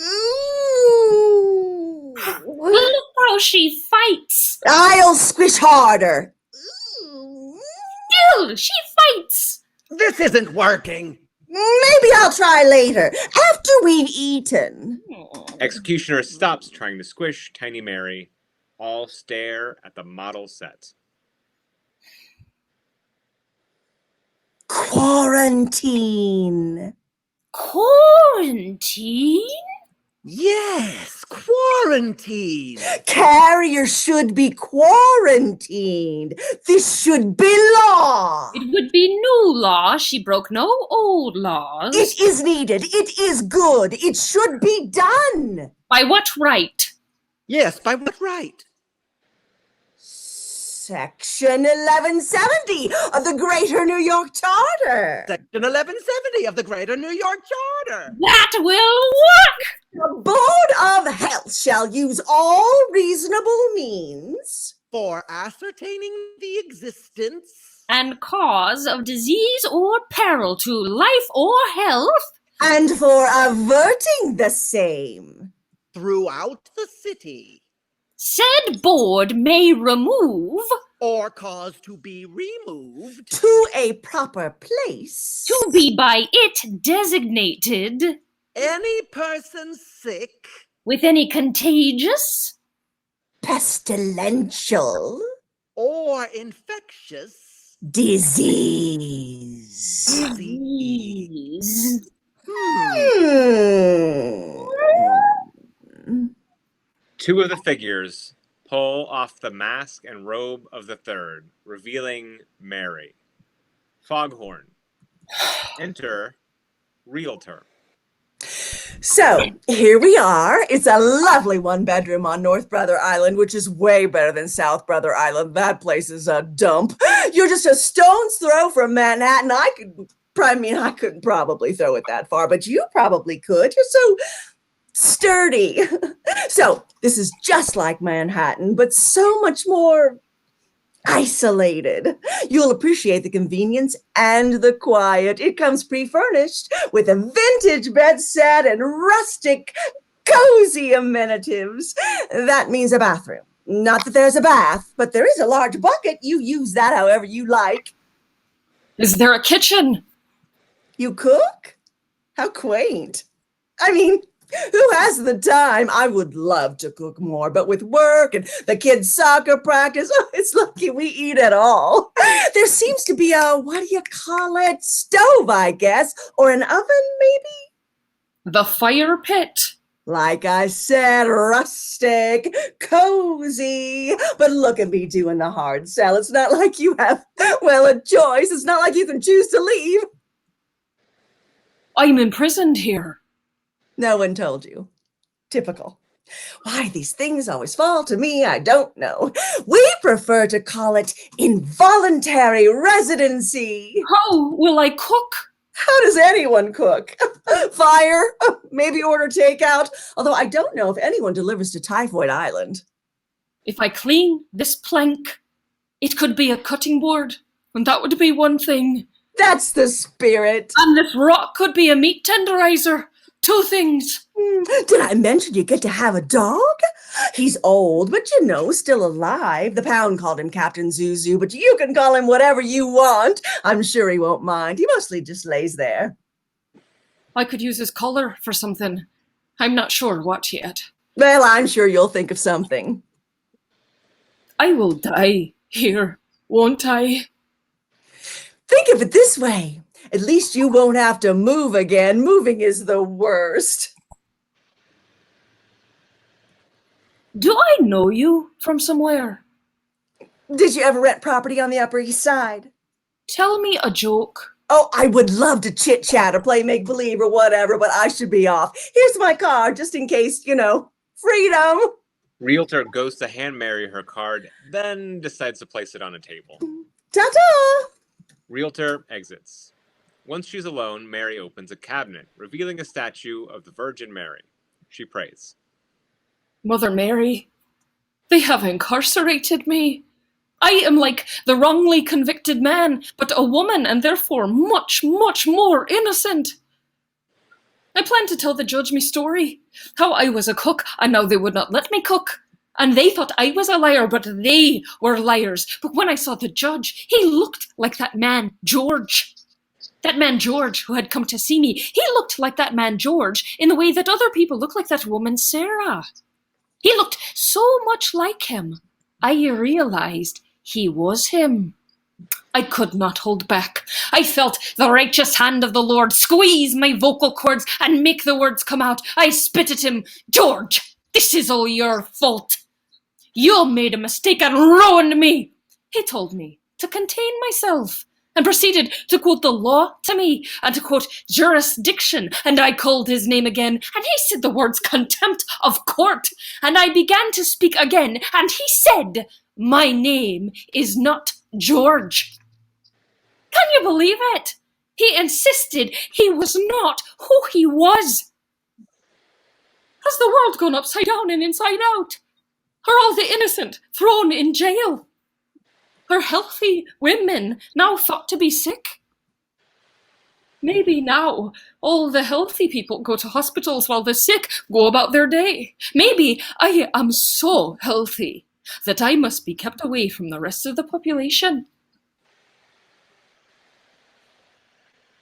Ooh. Look how she fights. I'll squish harder. Still, she fights. This isn't working. Maybe I'll try later, after we've eaten. Executioner stops trying to squish tiny Mary. All stare at the model set. Quarantine. Quarantine? Yes, quarantine. Carriers should be quarantined. This should be law. It would be new law. She broke no old laws. It is needed. It is good. It should be done. By what right? Yes, by what right? Section 1170 of the Greater New York Charter. Section 1170 of the Greater New York Charter. That will work. The Board of Health shall use all reasonable means For ascertaining the existence And cause of disease or peril to life or health and for averting the same throughout the city Said board may remove or cause to be removed to a proper place to be by it designated any person sick with any contagious pestilential or infectious disease. disease. Hmm. Two of the figures pull off the mask and robe of the third, revealing Mary. Foghorn. Enter Realtor. So here we are. It's a lovely one-bedroom on North Brother Island, which is way better than South Brother Island. That place is a dump. You're just a stone's throw from Manhattan. I couldn't probably throw it that far, but you probably could. You're so sturdy. So this is just like Manhattan, but so much more isolated. You'll appreciate the convenience and the quiet. It comes pre-furnished with a vintage bed set and rustic, cozy amenities. That means a bathroom. Not that there's a bath, but there is a large bucket. You use that however you like. Is there a kitchen? You cook? How quaint. I mean, who has the time? I would love to cook more, but with work and the kids' soccer practice, it's lucky we eat at all. There seems to be a, what do you call it, stove, I guess, or an oven, maybe? The fire pit. Like I said, rustic, cozy. But look at me doing the hard sell. It's not like you have, well, a choice. It's not like you can choose to leave. I'm imprisoned here. No one told you. Typical. Why these things always fall to me, I don't know. We prefer to call it involuntary residency. How will I cook? How does anyone cook? Fire? Maybe order takeout? Although I don't know if anyone delivers to Typhoid Island. If I clean this plank, it could be a cutting board, and that would be one thing. That's the spirit. And this rock could be a meat tenderizer. Two things. Did I mention you get to have a dog? He's old, but you know, still alive. The pound called him Captain Zuzu, but you can call him whatever you want. I'm sure he won't mind. He mostly just lays there. I could use his collar for something. I'm not sure what yet. Well, I'm sure you'll think of something. I will die here, won't I? Think of it this way. At least you won't have to move again. Moving is the worst. Do I know you from somewhere? Did you ever rent property on the Upper East Side? Tell me a joke. Oh, I would love to chit-chat or play make-believe or whatever, but I should be off. Here's my card, just in case, you know, freedom. Realtor goes to hand Mary her card, then decides to place it on a table. Ta-ta! Realtor exits. Once she's alone, Mary opens a cabinet, revealing a statue of the Virgin Mary. She prays. Mother Mary, they have incarcerated me. I am like the wrongly convicted man, but a woman and therefore much, much more innocent. I planned to tell the judge me story, how I was a cook and now they would not let me cook. And they thought I was a liar, but they were liars. But when I saw the judge, he looked like that man, George. That man George who had come to see me, he looked like that man George in the way that other people look like that woman Sarah. He looked so much like him. I realized he was him. I could not hold back. I felt the righteous hand of the Lord squeeze my vocal cords and make the words come out. I spit at him. George, this is all your fault. You made a mistake and ruined me. He told me to contain myself and proceeded to quote the law to me and to quote jurisdiction. And I called his name again, and he said the words contempt of court. And I began to speak again, and he said, my name is not George. Can you believe it? He insisted he was not who he was. Has the world gone upside down and inside out? Are all the innocent thrown in jail? Are healthy women now thought to be sick? Maybe now all the healthy people go to hospitals while the sick go about their day. Maybe I am so healthy that I must be kept away from the rest of the population.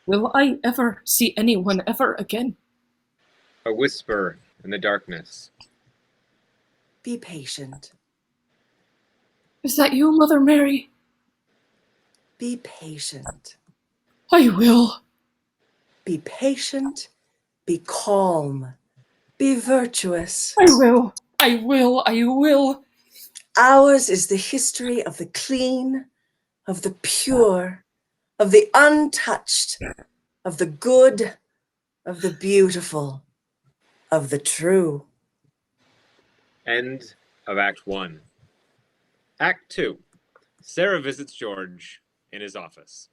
Will I ever see anyone ever again? A whisper in the darkness. Be patient. Is that you, Mother Mary? Be patient. I will. Be patient. Be calm. Be virtuous. I will. I will. I will. Ours is the history of the clean, of the pure, of the untouched, of the good, of the beautiful, of the true. End of Act 1. Act 2. Sarah visits George in his office.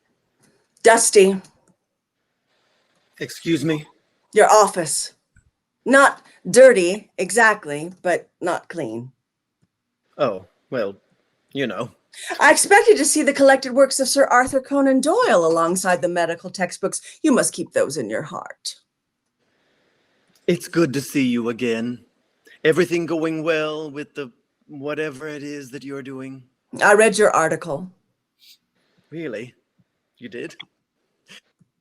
Dusty, Excuse me? your office. Not dirty, exactly, but not clean. Oh, well, you know. I expected to see the collected works of Sir Arthur Conan Doyle alongside the medical textbooks. You must keep those in your heart. It's good to see you again. Everything going well with the whatever it is that you're doing? I read your article. Really? You did?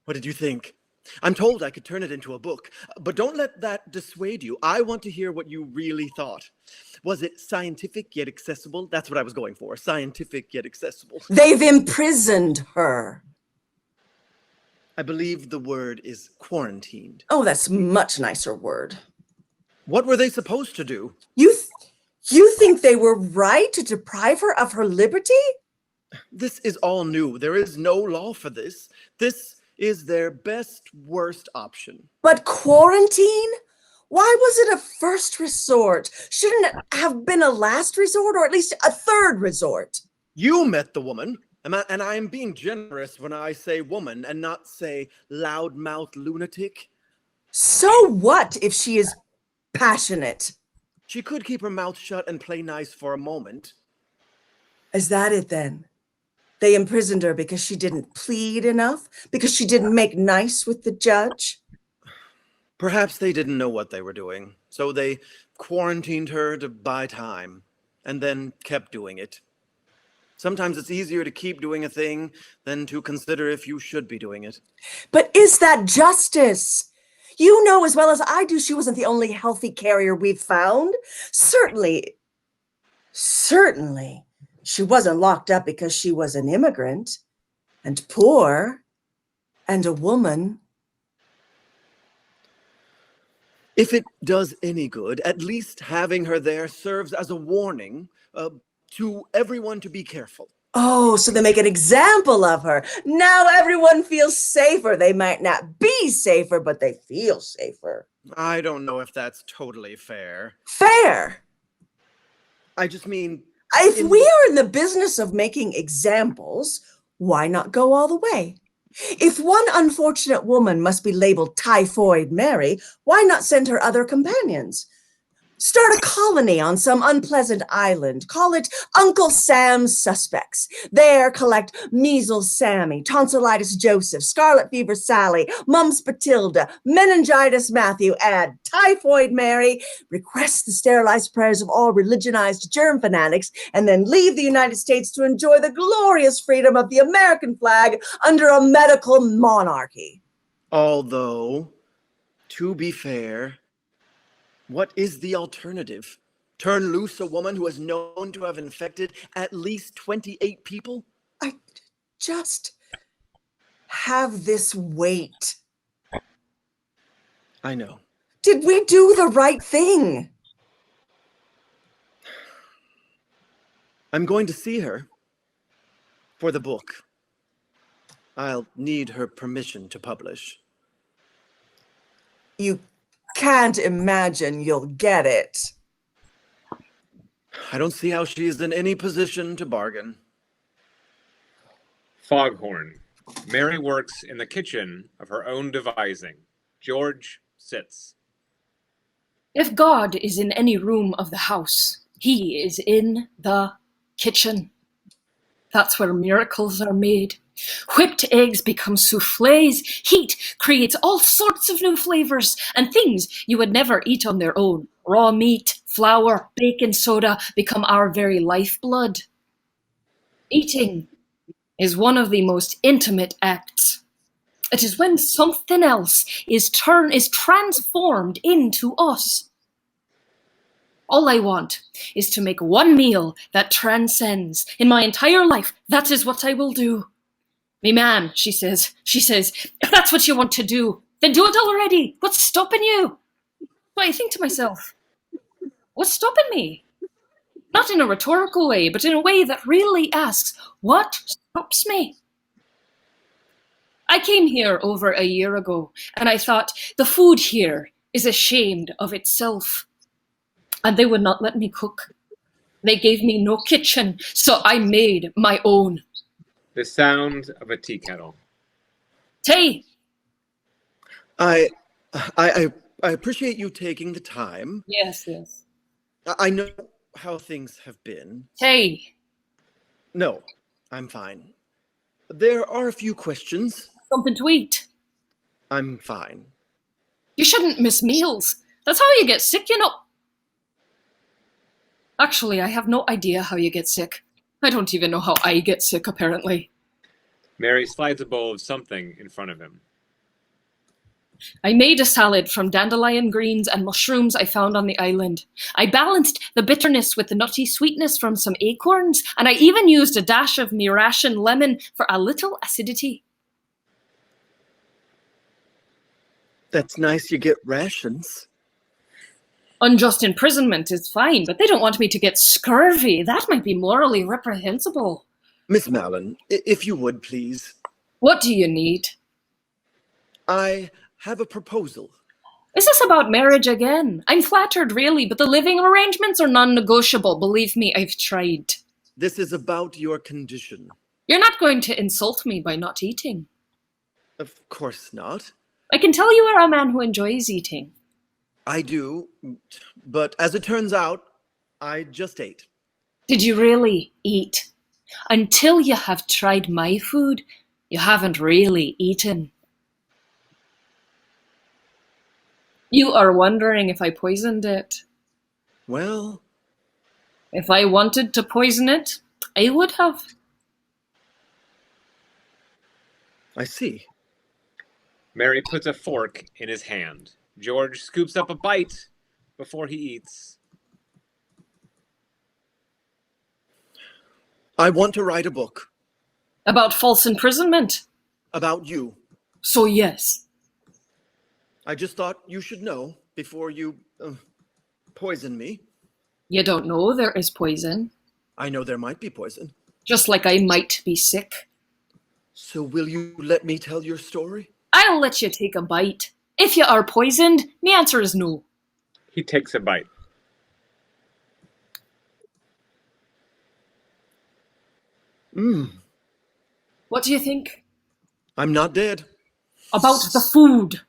What did you think? I'm told I could turn it into a book, but don't let that dissuade you. I want to hear what you really thought. Was it scientific yet accessible? That's what I was going for. Scientific yet accessible. They've imprisoned her. I believe the word is quarantined. Oh, that's a much nicer word. What were they supposed to do? You think they were right to deprive her of her liberty? This is all new. There is no law for this. This is their best, worst option. But quarantine? Why was it a first resort? Shouldn't it have been a last resort, or at least a third resort? You met the woman, and I am being generous when I say woman and not say loudmouth lunatic. So what if she is passionate? She could keep her mouth shut and play nice for a moment. Is that it then? They imprisoned her because she didn't plead enough? Because she didn't make nice with the judge? Perhaps they didn't know what they were doing, so they quarantined her to buy time, and then kept doing it. Sometimes it's easier to keep doing a thing than to consider if you should be doing it. But is that justice? You know as well as I do she wasn't the only healthy carrier we've found. Certainly, she wasn't locked up because she was an immigrant and poor and a woman. If it does any good, at least having her there serves as a warning to everyone to be careful. Oh, so they make an example of her. Now everyone feels safer. They might not be safer, but they feel safer. I don't know if that's totally fair. Fair. I just mean... If we are in the business of making examples, why not go all the way? If one unfortunate woman must be labeled Typhoid Mary, why not send her other companions? Start a colony on some unpleasant island. Call it Uncle Sam's Suspects. There collect Measles Sammy, Tonsillitis Joseph, Scarlet Fever Sally, Mumps Batilda, Meningitis Matthew, add Typhoid Mary, request the sterilized prayers of all religionized germ fanatics, and then leave the United States to enjoy the glorious freedom of the American flag under a medical monarchy. Although, to be fair, what is the alternative? Turn loose a woman who is known to have infected at least 28 people? I just have this weight. I know. Did we do the right thing? I'm going to see her for the book. I'll need her permission to publish. You can't imagine you'll get it. I don't see how she is in any position to bargain. Foghorn. Mary works in the kitchen of her own devising. George sits. If God is in any room of the house, he is in the kitchen. That's where miracles are made. Whipped eggs become soufflés. Heat creates all sorts of new flavors and things you would never eat on their own. Raw meat, flour, baking soda become our very lifeblood. Eating is one of the most intimate acts. It is when something else is transformed into us. All I want is to make one meal that transcends. In my entire life, that is what I will do. Me ma'am, she says, if that's what you want to do, then do it already. What's stopping you? But I think to myself, what's stopping me? Not in a rhetorical way, but in a way that really asks, what stops me? I came here over a year ago, and I thought, the food here is ashamed of itself. And they would not let me cook. They gave me no kitchen, so I made my own. The sound of a tea kettle. Tea! I appreciate you taking the time. Yes. I know how things have been. Tea! No, I'm fine. There are a few questions. Something to eat. I'm fine. You shouldn't miss meals. That's how you get sick, you know. Actually, I have no idea how you get sick. I don't even know how I get sick, apparently. Mary slides a bowl of something in front of him. I made a salad from dandelion greens and mushrooms I found on the island. I balanced the bitterness with the nutty sweetness from some acorns, and I even used a dash of me ration lemon for a little acidity. That's nice you get rations. Unjust imprisonment is fine, but they don't want me to get scurvy. That might be morally reprehensible. Miss Mallon, if you would, please. What do you need? I have a proposal. Is this about marriage again? I'm flattered, really, but the living arrangements are non-negotiable. Believe me, I've tried. This is about your condition. You're not going to insult me by not eating. Of course not. I can tell you are a man who enjoys eating. I do, but as it turns out, I just ate. Did you really eat? Until you have tried my food, you haven't really eaten. You are wondering if I poisoned it. Well, If I wanted to poison it, I would have. I see. Mary puts a fork in his hand. George scoops up a bite before he eats. I want to write a book About false imprisonment? about you. So yes. I just thought you should know before you poison me. You don't know there is poison. I know there might be poison. Just like I might be sick. So will you let me tell your story? I'll let you take a bite. If you are poisoned, the answer is no. He takes a bite. What do you think? I'm not dead. About the food.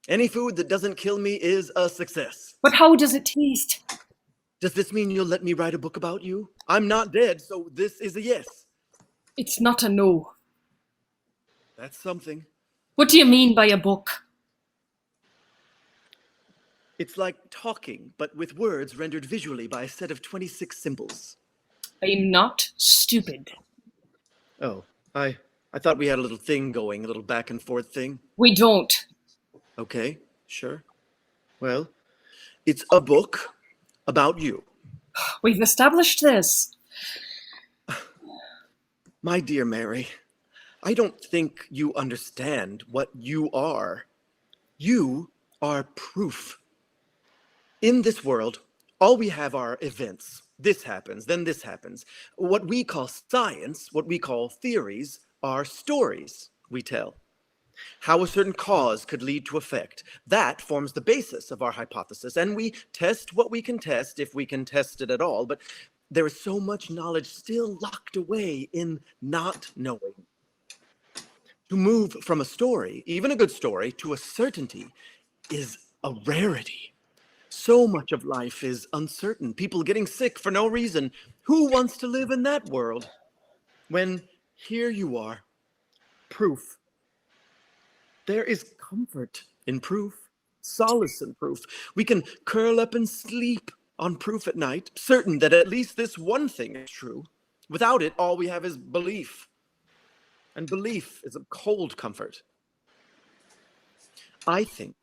Any food that doesn't kill me is a success. But how does it taste? Does this mean you'll let me write a book about you? I'm not dead, so this is a yes. It's not a no. That's something. What do you mean by a book? It's like talking, but with words rendered visually by a set of 26 symbols. I'm not stupid. Oh, I thought we had a little thing going, a little back and forth thing. We don't. Okay, sure. Well, it's a book about you. We've established this. My dear Mary, I don't think you understand what you are. You are proof. In this world, all we have are events. This happens, then this happens. What we call science, what we call theories, are stories we tell. How a certain cause could lead to effect. That forms the basis of our hypothesis, and we test what we can test, if we can test it at all, but there is so much knowledge still locked away in not knowing. To move from a story, even a good story, to a certainty is a rarity. So much of life is uncertain. People getting sick for no reason. Who wants to live in that world? When here you are, proof. There is comfort in proof, solace in proof. We can curl up and sleep on proof at night, certain that at least this one thing is true. Without it, all we have is belief. And belief is a cold comfort. I think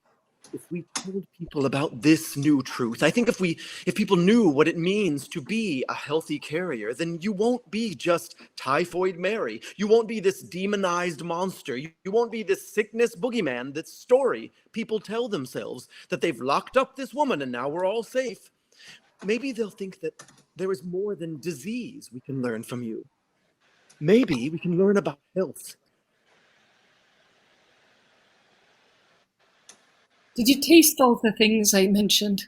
if we told people about this new truth, I think if people knew what it means to be a healthy carrier, then you won't be just Typhoid Mary. You won't be this demonized monster. You won't be this sickness boogeyman, this story people tell themselves that they've locked up this woman and now we're all safe. Maybe they'll think that there is more than disease we can learn from you. Maybe we can learn about health. Did you taste all the things I mentioned?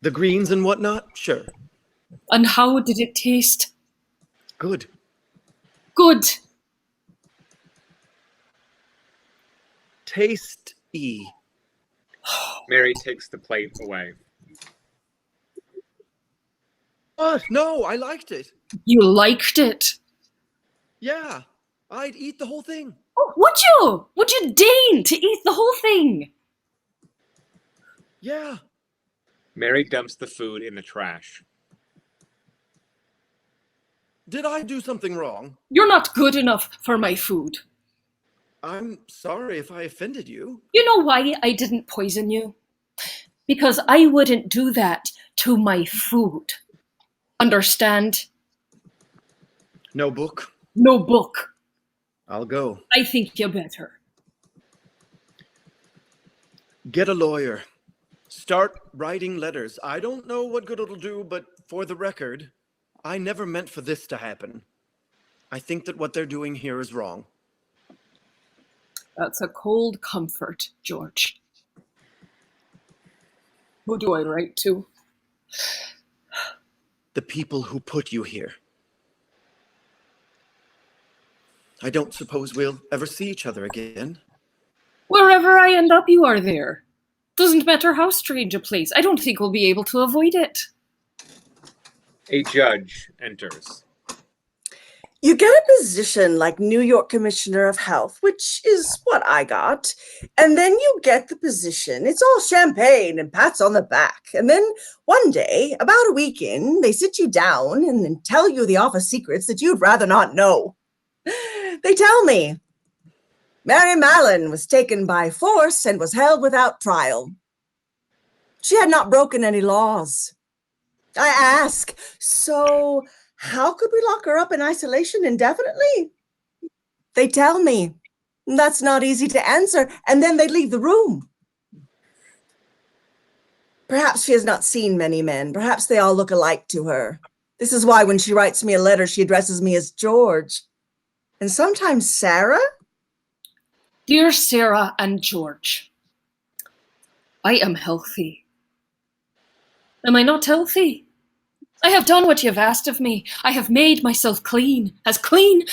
The greens and whatnot? Sure. And how did it taste? Good. Good. Taste-y. Mary takes the plate away. What? No, I liked it. You liked it. Yeah, I'd eat the whole thing. Oh, would you? Would you deign to eat the whole thing? Yeah. Mary dumps the food in the trash. Did I do something wrong? You're not good enough for my food. I'm sorry if I offended you. You know why I didn't poison you? Because I wouldn't do that to my food. Understand? No book. No book. I'll go. I think you better. Get a lawyer. Start writing letters. I don't know what good it'll do, but for the record, I never meant for this to happen. I think that what they're doing here is wrong. That's a cold comfort, George. Who do I write to? The people who put you here. I don't suppose we'll ever see each other again. Wherever I end up, you are there. Doesn't matter how strange a place. I don't think we'll be able to avoid it. A judge enters. You get a position like New York Commissioner of Health, which is what I got. And then you get the position. It's all champagne and pats on the back. And then one day, about a week in, they sit you down and then tell you the office secrets that you'd rather not know. They tell me Mary Mallon was taken by force and was held without trial. She had not broken any laws. I ask, so how could we lock her up in isolation indefinitely? They tell me that's not easy to answer, and then they leave the room. Perhaps she has not seen many men. Perhaps they all look alike to her. This is why when she writes me a letter, she addresses me as George. And sometimes Sarah? Dear Sarah and George, I am healthy. Am I not healthy? I have done what you have asked of me. I have made myself clean as clean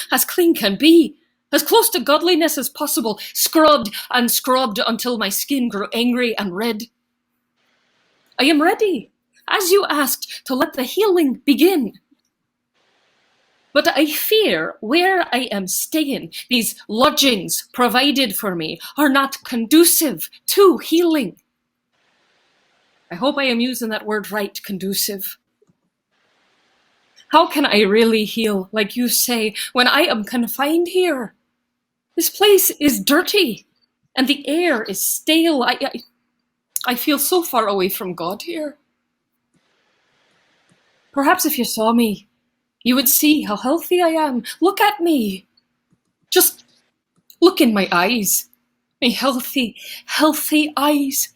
can be, as close to godliness as possible, scrubbed and scrubbed until my skin grew angry and red. I am ready, as you asked, to let the healing begin. But I fear where I am staying, these lodgings provided for me are not conducive to healing. I hope I am using that word right, conducive. How can I really heal, like you say, when I am confined here? This place is dirty, and the air is stale. I feel so far away from God here. Perhaps if you saw me, you would see how healthy I am. Look at me. Just look in my eyes. My healthy, healthy eyes.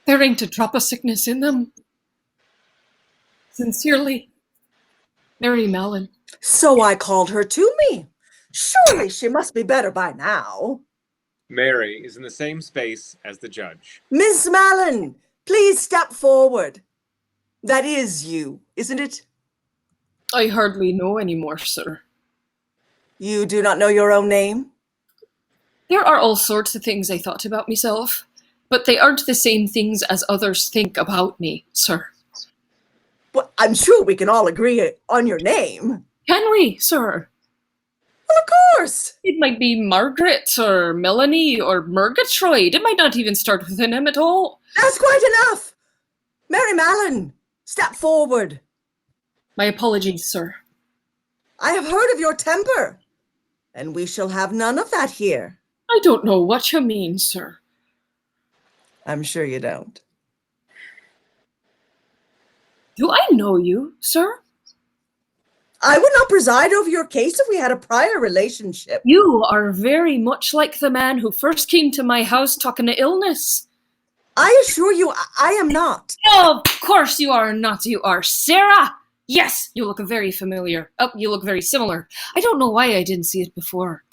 There ain't a drop of sickness in them. Sincerely, Mary Mallon. So I called her to me. Surely she must be better by now. Mary is in the same space as the judge. Miss Mallon, please step forward. That is you, isn't it? I hardly know anymore, sir. You do not know your own name? There are all sorts of things I thought about myself, but they aren't the same things as others think about me, sir. Well, I'm sure we can all agree on your name. Can we, sir? Well, course. It might be Margaret or Melanie or Murgatroyd. It might not even start with an M at all. That's quite enough. Mary Mallon, step forward. My apologies, sir. I have heard of your temper, and we shall have none of that here. I don't know what you mean, sir. I'm sure you don't. Do I know you, sir? I would not preside over your case if we had a prior relationship. You are very much like the man who first came to my house talking to illness. I assure you, I am not. Oh, of course you are not. You are Sarah. Yes, you look very familiar. Oh, you look very similar. I don't know why I didn't see it before.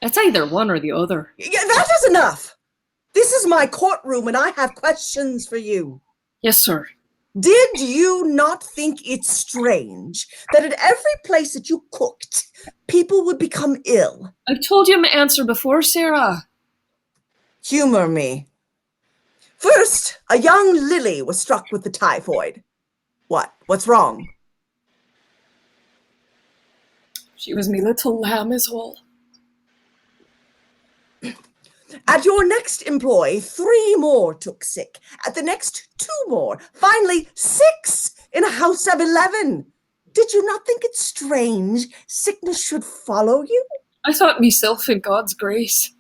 It's either one or the other. Yeah, that is enough. This is my courtroom, and I have questions for you. Yes, sir. Did you not think it strange that at every place that you cooked, people would become ill? I told you my answer before, Sarah. Humor me. First, a young Lily was struck with the typhoid. What's wrong? She was me little lamb is all. At your next employ, 3 more took sick. At the next, 2 more. Finally, 6 in a house of 11. Did you not think it strange sickness should follow you? I thought myself in God's grace.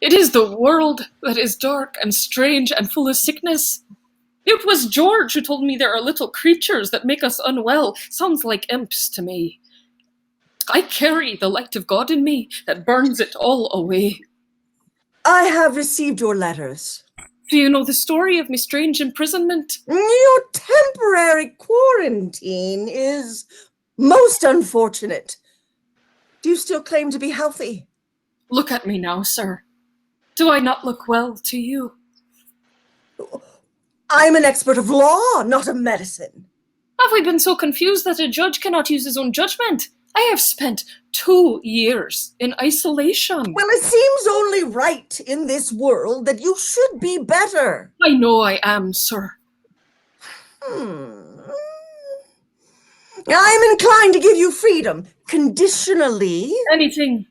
It is the world that is dark and strange and full of sickness. It was George who told me there are little creatures that make us unwell. Sounds like imps to me. I carry the light of God in me that burns it all away. I have received your letters. Do you know the story of my strange imprisonment? Your temporary quarantine is most unfortunate. Do you still claim to be healthy? Look at me now, sir. Do I not look well to you? I'm an expert of law, not of medicine. Have we been so confused that a judge cannot use his own judgment? I have spent 2 years in isolation. Well, it seems only right in this world that you should be better. I know I am, sir. I'm inclined to give you freedom, conditionally. Anything.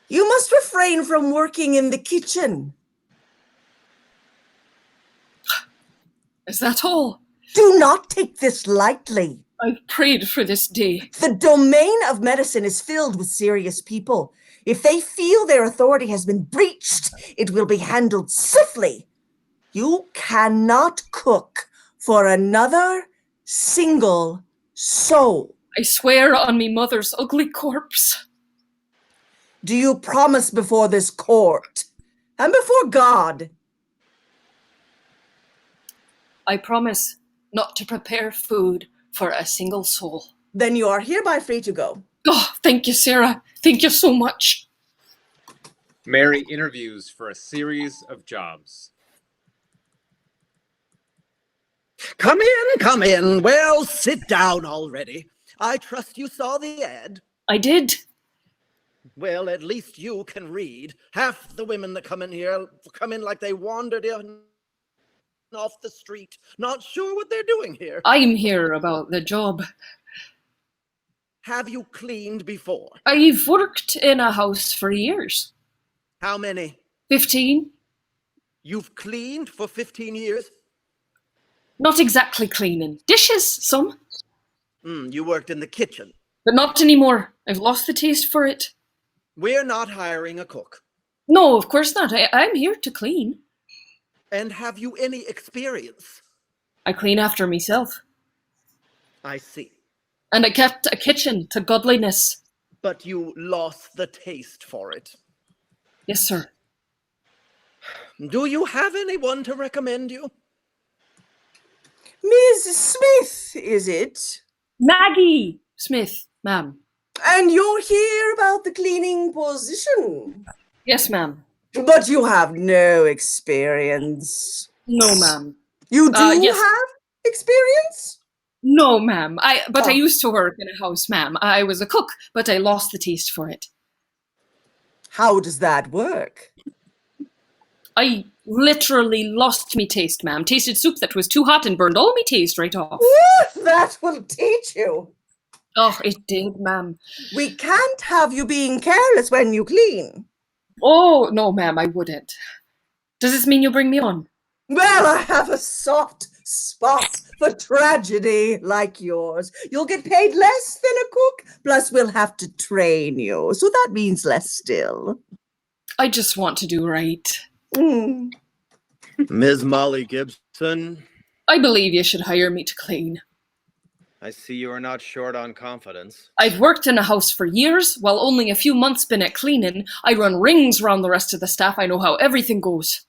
You must refrain from working in the kitchen. Is that all? Do not take this lightly. I've prayed for this day. The domain of medicine is filled with serious people. If they feel their authority has been breached, it will be handled swiftly. You cannot cook for another single soul. I swear on me mother's ugly corpse. Do you promise before this court and before God? I promise not to prepare food for a single soul. Then you are hereby free to go. Oh, thank you, Sarah. Thank you so much. Mary interviews for a series of jobs. Come in, come in. Well, sit down already. I trust you saw the ad. I did. Well, at least you can read. Half the women that come in here come in like they wandered in off the street, not sure what they're doing here. I'm here about the job. Have you cleaned before? I've worked in a house for years. How many? 15. You've cleaned for 15 years? Not exactly cleaning. Dishes, some. You worked in the kitchen. But not anymore. I've lost the taste for it. We're not hiring a cook. No, of course not. I'm here to clean. And have you any experience? I clean after myself. I see. And I kept a kitchen to godliness. But you lost the taste for it. Yes, sir. Do you have anyone to recommend you? Ms. Smith, is it? Maggie Smith, ma'am. And you're here about the cleaning position? Yes, ma'am. But you have no experience. No, ma'am. You do yes. have experience? No, ma'am. I Oh. used to work in a house, ma'am. I was a cook, but I lost the taste for it. How does that work? I literally lost me taste, ma'am. Tasted soup that was too hot and burned all me taste right off. That will teach you. Oh, it did, ma'am. We can't have you being careless when you clean. Oh, no, ma'am, I wouldn't. Does this mean you'll bring me on? Well, I have a soft spot for tragedy like yours. You'll get paid less than a cook, plus we'll have to train you. So that means less still. I just want to do right. Mm. Ms. Molly Gibson, I believe you should hire me to clean. I see you are not short on confidence. I've worked in a house for years, while only a few months been at cleaning. I run rings round the rest of the staff. I know how everything goes.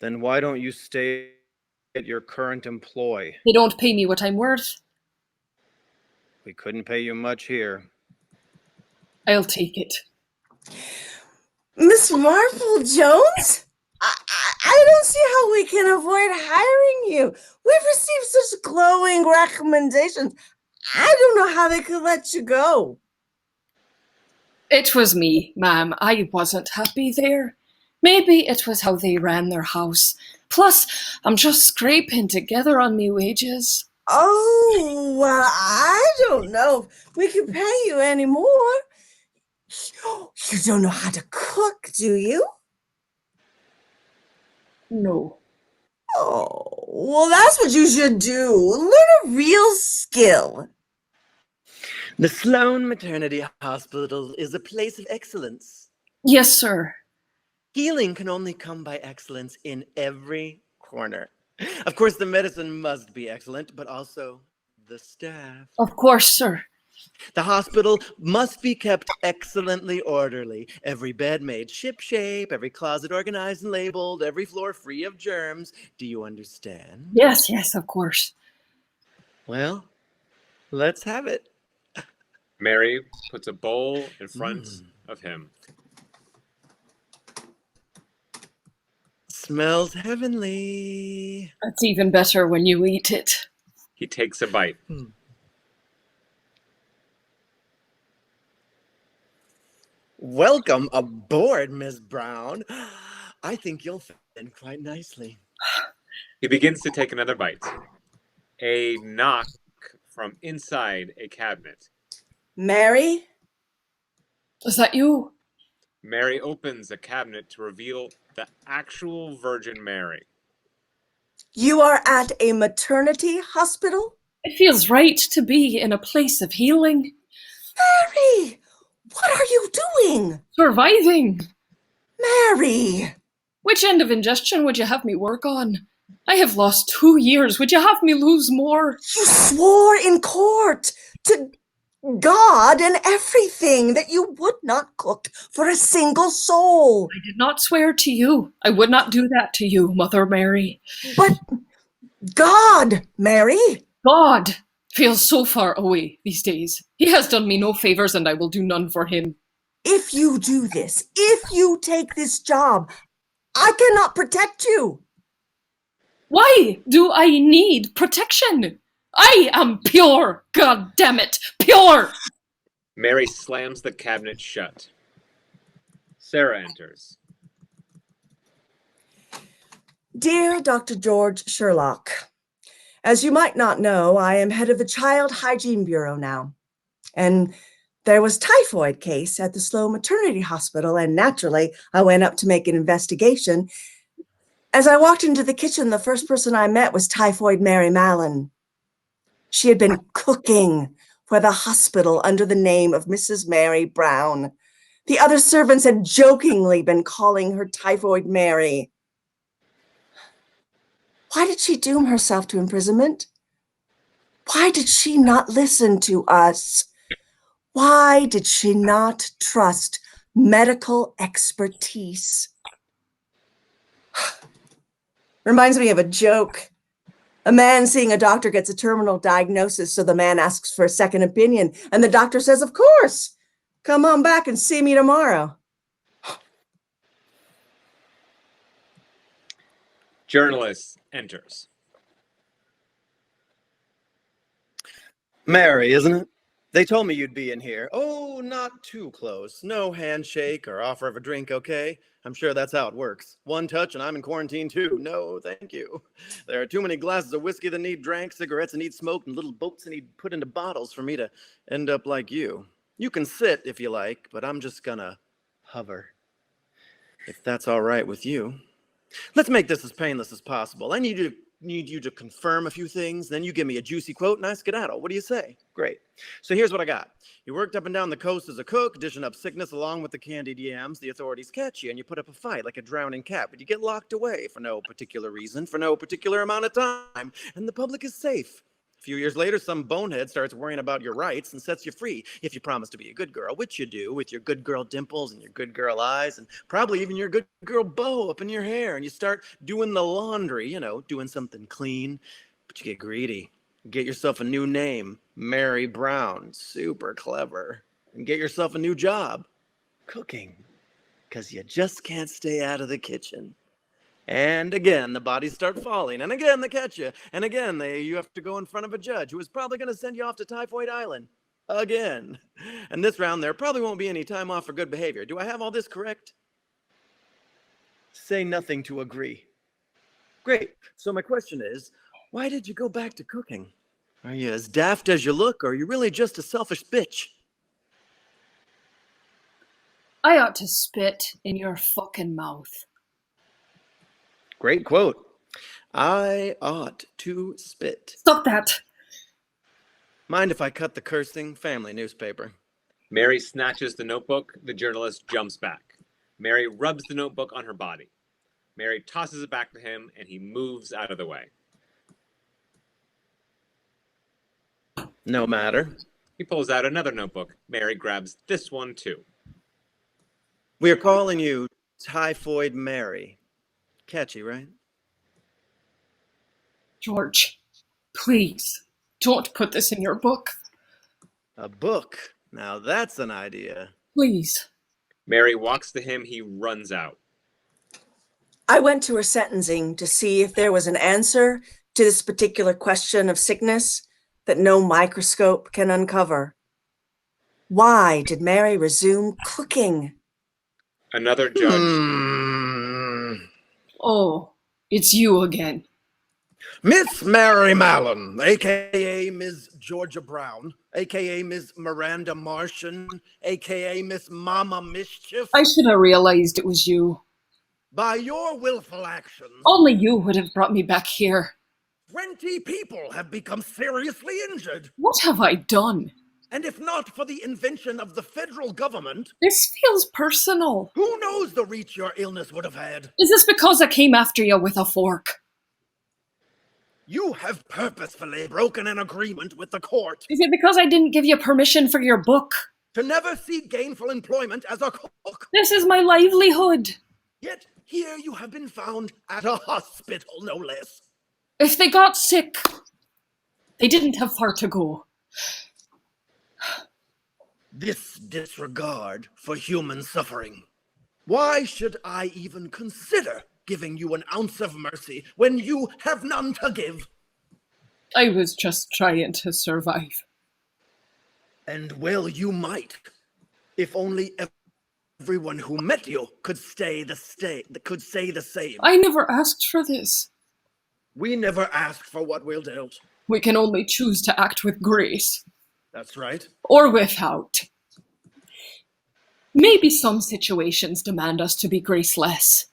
Then why don't you stay at your current employ? They don't pay me what I'm worth. We couldn't pay you much here. I'll take it. Miss Marple Jones? I don't see how we can avoid hiring you. We've received such glowing recommendations. I don't know how they could let you go. It was me, ma'am. I wasn't happy there. Maybe it was how they ran their house. Plus, I'm just scraping together on me wages. Oh, well, I don't know if we can pay you anymore. You don't know how to cook, do you? No. Oh, well, that's what you should do. Learn a real skill. The Sloan Maternity Hospital is a place of excellence. Yes, sir. Healing can only come by excellence in every corner. Of course, the medicine must be excellent, but also the staff. Of course, sir. The hospital must be kept excellently orderly. Every bed made shipshape, every closet organized and labeled, every floor free of germs. Do you understand? Yes, of course. Well, let's have it. Mary puts a bowl in front of him. Smells heavenly. That's even better when you eat it. He takes a bite. Welcome aboard, Miss Brown. I think you'll fit in quite nicely. He begins to take another bite. A knock from inside a cabinet. Mary? Is that you? Mary opens a cabinet to reveal the actual Virgin Mary. You are at a maternity hospital? It feels right to be in a place of healing. Mary! What are you doing? Surviving. Mary! Which end of ingestion would you have me work on? I have lost 2 years. Would you have me lose more? You swore in court to God and everything that you would not cook for a single soul. I did not swear to you. I would not do that to you, Mother Mary. But God, Mary! God feels so far away these days. He has done me no favors, and I will do none for him. If you do this, if you take this job, I cannot protect you. Why do I need protection? I am pure, God damn it, pure! Mary slams the cabinet shut. Sarah enters. Dear Dr. George Sherlock, as you might not know, I am head of the Child Hygiene Bureau now. And there was typhoid case at the Sloan Maternity Hospital, and naturally, I went up to make an investigation. As I walked into the kitchen, the first person I met was Typhoid Mary Mallon. She had been cooking for the hospital under the name of Mrs. Mary Brown. The other servants had jokingly been calling her Typhoid Mary. Why did she doom herself to imprisonment? Why did she not listen to us? Why did she not trust medical expertise? Reminds me of a joke. A man seeing a doctor gets a terminal diagnosis, so the man asks for a second opinion, and the doctor says, of course, come on back and see me tomorrow. Journalist enters. Mary, isn't it? They told me you'd be in here. Oh, not too close. No handshake or offer of a drink, okay? I'm sure that's how it works. One touch and I'm in quarantine too. No, thank you. There are too many glasses of whiskey that need drank, cigarettes that need smoked, and little boats that need put into bottles for me to end up like you. You can sit if you like, but I'm just gonna hover. If that's all right with you. Let's make this as painless as possible. I need you to confirm a few things, then you give me a juicy quote and I skedaddle. What do you say? Great. So here's what I got. You worked up and down the coast as a cook, dishing up sickness along with the candied yams. The authorities catch you and you put up a fight like a drowning cat, but you get locked away for no particular reason, for no particular amount of time, and the public is safe. A few years later, some bonehead starts worrying about your rights and sets you free if you promise to be a good girl, which you do with your good girl dimples and your good girl eyes and probably even your good girl bow up in your hair. And you start doing the laundry, doing something clean, but you get greedy. Get yourself a new name, Mary Brown, super clever. And get yourself a new job, cooking, because you just can't stay out of the kitchen. And again, the bodies start falling. And again, they catch you. And again, you have to go in front of a judge who is probably going to send you off to Typhoid Island. Again. And this round, there probably won't be any time off for good behavior. Do I have all this correct? Say nothing to agree. Great. So my question is, why did you go back to cooking? Are you as daft as you look, or are you really just a selfish bitch? I ought to spit in your fucking mouth. Great quote. I ought to spit. Stop that. Mind if I cut the cursing? Family newspaper. Mary snatches the notebook. The journalist jumps back. Mary rubs the notebook on her body. Mary tosses it back to him, and he moves out of the way. No matter. He pulls out another notebook. Mary grabs this one, too. We are calling you Typhoid Mary. Catchy, right? George, please, don't put this in your book. A book? Now that's an idea. Please. Mary walks to him. He runs out. I went to her sentencing to see if there was an answer to this particular question of sickness that no microscope can uncover. Why did Mary resume cooking? Another judge. Oh, it's you again. Miss Mary Mallon, a.k.a. Ms. Georgia Brown, a.k.a. Ms. Miranda Martian, a.k.a. Miss Mama Mischief. I should have realized it was you. By your willful actions, Only you would have brought me back here. 20 people have become seriously injured. What have I done? And if not for the invention of the federal government, This feels personal. who knows the reach your illness would have had? Is this because I came after you with a fork? You have purposefully broken an agreement with the court Is it because I didn't give you permission for your book? to never seek gainful employment as a cook. This is my livelihood. Yet here you have been found at a hospital, no less. If they got sick, they didn't have far to go. This disregard for human suffering. Why should I even consider giving you an ounce of mercy when you have none to give? I was just trying to survive. And well, you might, if only everyone who met you could say the same. I never asked for this. We never asked for what we're dealt. We can only choose to act with grace, That's right. or without. Maybe some situations demand us to be graceless.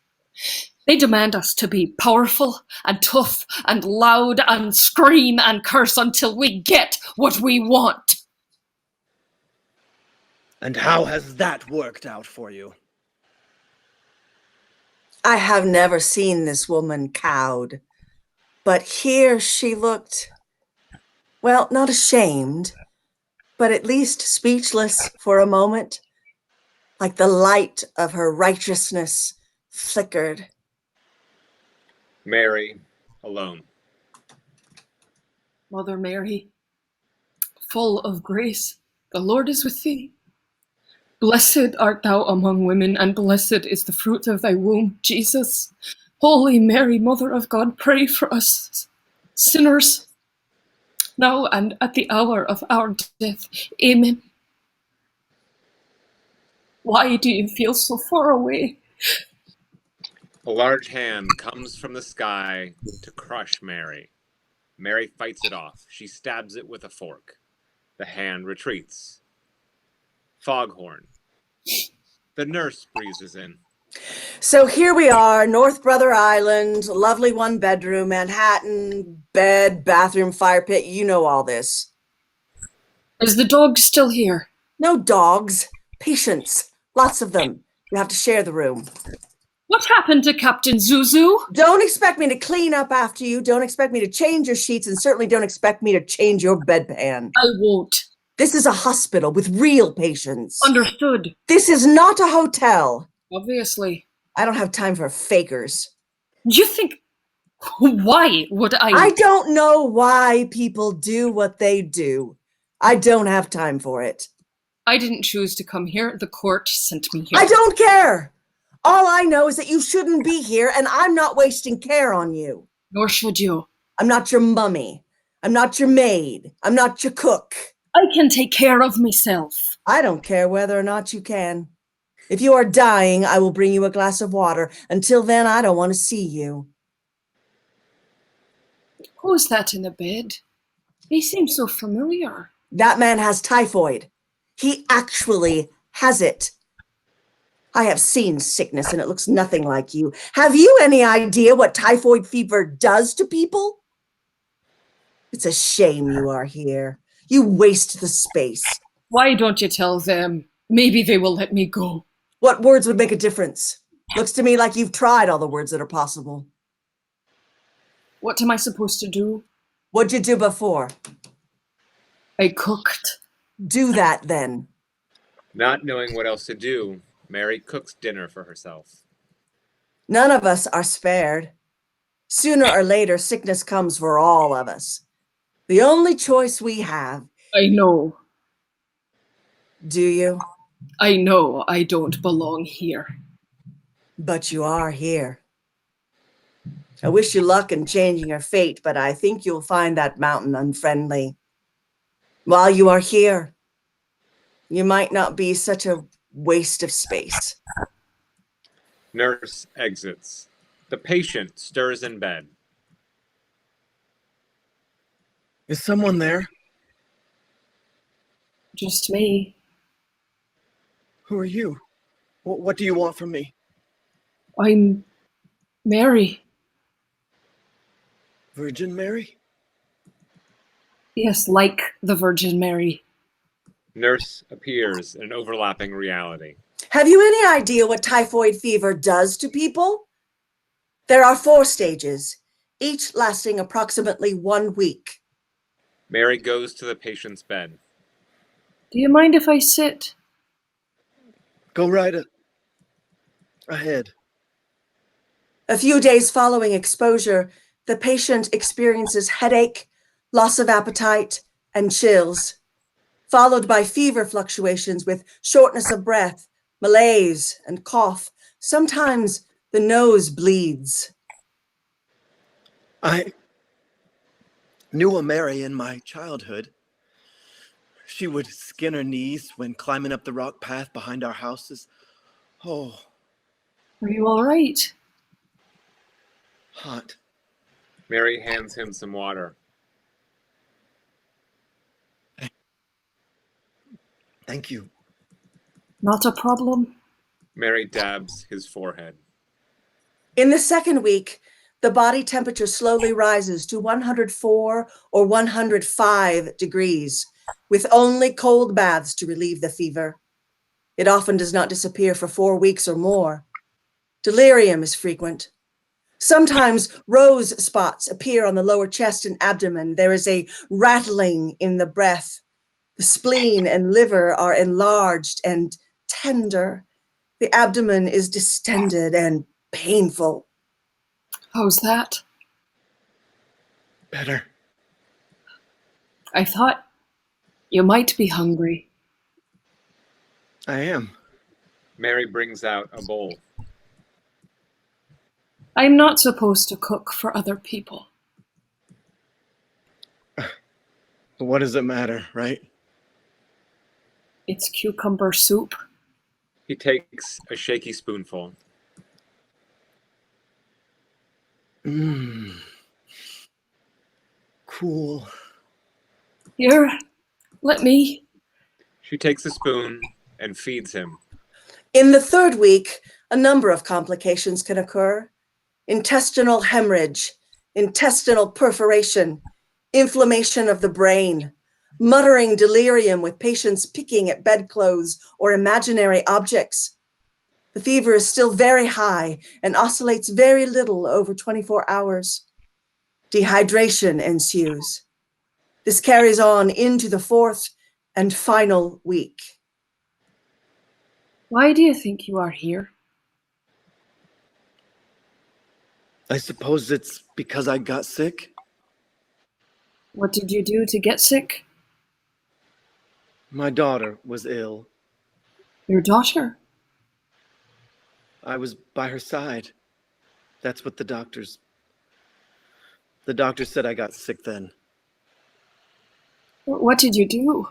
They demand us to be powerful and tough and loud and scream and curse until we get what we want. And how has that worked out for you? I have never seen this woman cowed, but here she looked, well, not ashamed, but at least speechless for a moment, like the light of her righteousness flickered. Mary, alone. Mother Mary, full of grace, the Lord is with thee. Blessed art thou among women, and blessed is the fruit of thy womb, Jesus. Holy Mary, Mother of God, pray for us sinners, Now and at the hour of our death. Amen. Why do you feel so far away? A large hand comes from the sky to crush Mary. Mary fights it off. She stabs it with a fork. The hand retreats. Foghorn. The nurse breezes in. So here we are, North Brother Island, lovely one bedroom, Manhattan, bed, bathroom, fire pit. You know all this. Is the dog still here? No dogs, patients, lots of them. You have to share the room. What happened to Captain Zuzu? Don't expect me to clean up after you. Don't expect me to change your sheets, and certainly don't expect me to change your bedpan. I won't. This is a hospital with real patients. Understood. This is not a hotel. Obviously. I don't have time for fakers. You think... Why would I don't know why people do what they do. I don't have time for it. I didn't choose to come here. The court sent me here. I don't care. All I know is that you shouldn't be here, and I'm not wasting care on you. Nor should you. I'm not your mummy. I'm not your maid. I'm not your cook. I can take care of myself. I don't care whether or not you can. If you are dying, I will bring you a glass of water. Until then, I don't want to see you. Who's that in the bed? He seems so familiar. That man has typhoid. He actually has it. I have seen sickness and it looks nothing like you. Have you any idea what typhoid fever does to people? It's a shame you are here. You waste the space. Why don't you tell them? Maybe they will let me go. What words would make a difference? Looks to me like you've tried all the words that are possible. What am I supposed to do? What'd you do before? I cooked. Do that then. Not knowing what else to do, Mary cooks dinner for herself. None of us are spared. Sooner or later, sickness comes for all of us. The only choice we have. I know. Do you? I know I don't belong here. But you are here. I wish you luck in changing your fate, but I think you'll find that mountain unfriendly. While you are here, you might not be such a waste of space. Nurse exits. The patient stirs in bed. Is someone there? Just me. Who are you? What do you want from me? I'm Mary. Virgin Mary? Yes, like the Virgin Mary. Nurse appears in an overlapping reality. Have you any idea what typhoid fever does to people? There are 4 stages, each lasting approximately 1 week. Mary goes to the patient's bed. Do you mind if I sit? Go right ahead. A few days following exposure, the patient experiences headache, loss of appetite, and chills, followed by fever fluctuations with shortness of breath, malaise, and cough. Sometimes the nose bleeds. I knew a Mary in my childhood. She would skin her knees when climbing up the rock path behind our houses. Oh, Are you all right? hot. Mary hands him some water. Thank you. Not a problem. Mary dabs his forehead. In the 2nd week, the body temperature slowly rises to 104 or 105 degrees, with only cold baths to relieve the fever. It often does not disappear for 4 weeks or more. Delirium is frequent. Sometimes rose spots appear on the lower chest and abdomen. There is a rattling in the breath. The spleen and liver are enlarged and tender. The abdomen is distended and painful. How's that? Better. I thought you might be hungry. I am. Mary brings out a bowl. I'm not supposed to cook for other people. But what does it matter, right? It's cucumber soup. He takes a shaky spoonful. Mmm. Cool. Here, let me. She takes a spoon and feeds him. In the 3rd week, a number of complications can occur. Intestinal hemorrhage, intestinal perforation, inflammation of the brain, muttering delirium with patients picking at bedclothes or imaginary objects. The fever is still very high and oscillates very little over 24 hours. Dehydration ensues. This carries on into the 4th and final week. Why do you think you are here? I suppose it's because I got sick? What did you do to get sick? My daughter was ill. Your daughter? I was by her side. That's what the doctor said I got sick then. What did you do?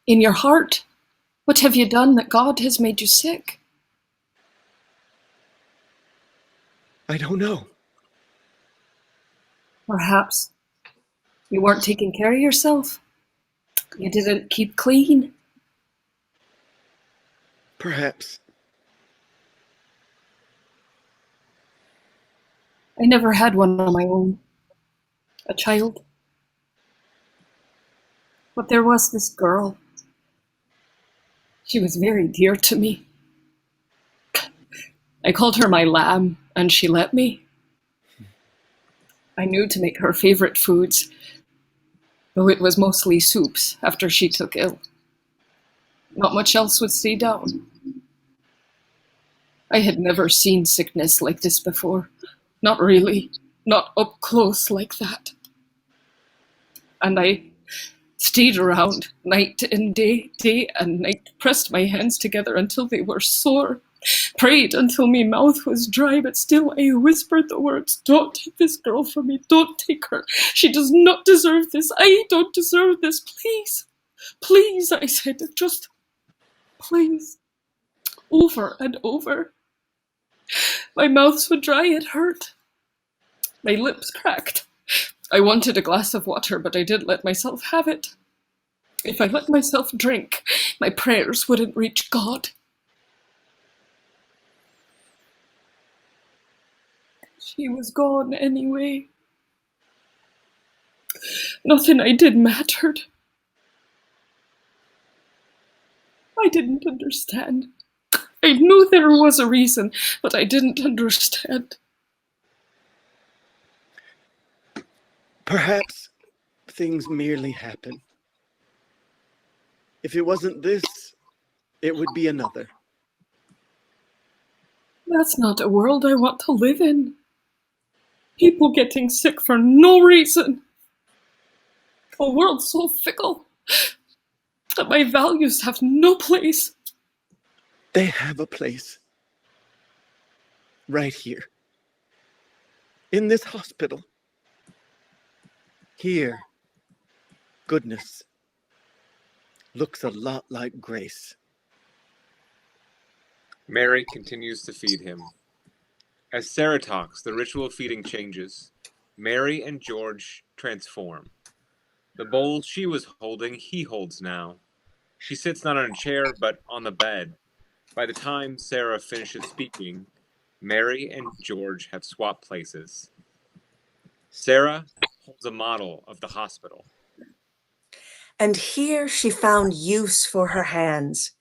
In your heart? What have you done that God has made you sick? I don't know. Perhaps you weren't taking care of yourself. You didn't keep clean. Perhaps. I never had one on my own. A child. But there was this girl. She was very dear to me. I called her my lamb, and she let me. I knew to make her favorite foods, though it was mostly soups after she took ill. Not much else would stay down. I had never seen sickness like this before. Not really. Not up close like that. And I stayed around night and day, day and night, pressed my hands together until they were sore, prayed until my mouth was dry, but still I whispered the words, "Don't take this girl from me, don't take her. She does not deserve this. I don't deserve this. Please, please," I said, "just please," over and over. My mouth was dry, it hurt. My lips cracked. I wanted a glass of water, but I didn't let myself have it. If I let myself drink, my prayers wouldn't reach God. She was gone anyway. Nothing I did mattered. I didn't understand. I knew there was a reason, but I didn't understand. Perhaps things merely happen. If it wasn't this, it would be another. That's not a world I want to live in. People getting sick for no reason. A world so fickle that my values have no place. They have a place. Right here. In this hospital. Here, goodness looks a lot like grace. Mary continues to feed him. As Sarah talks, the ritual of feeding changes. Mary and George transform. The bowl she was holding, he holds now. She sits not on a chair, but on the bed. By the time Sarah finishes speaking, Mary and George have swapped places. Sarah holds a model of the hospital. And here she found use for her hands.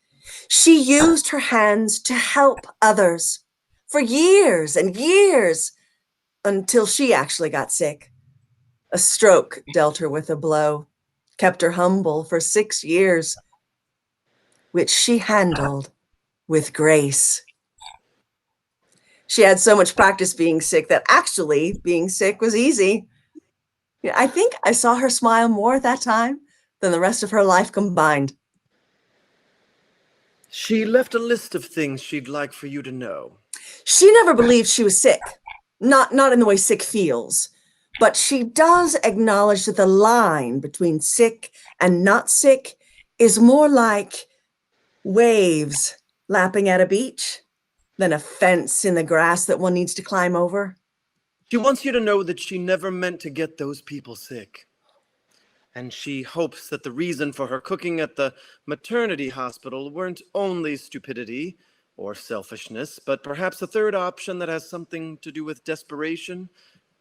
She used her hands to help others for years and years until she actually got sick. A stroke dealt her with a blow, kept her humble for 6 years, which she handled with grace. She had so much practice being sick that actually being sick was easy. I think I saw her smile more at that time than the rest of her life combined. She left a list of things she'd like for you to know. She never believed she was sick. Not in the way sick feels, But she does acknowledge that the line between sick and not sick is more like waves lapping at a beach than a fence in the grass that one needs to climb over. She wants you to know that she never meant to get those people sick. And she hopes that the reason for her cooking at the maternity hospital weren't only stupidity or selfishness, but perhaps a third option that has something to do with desperation,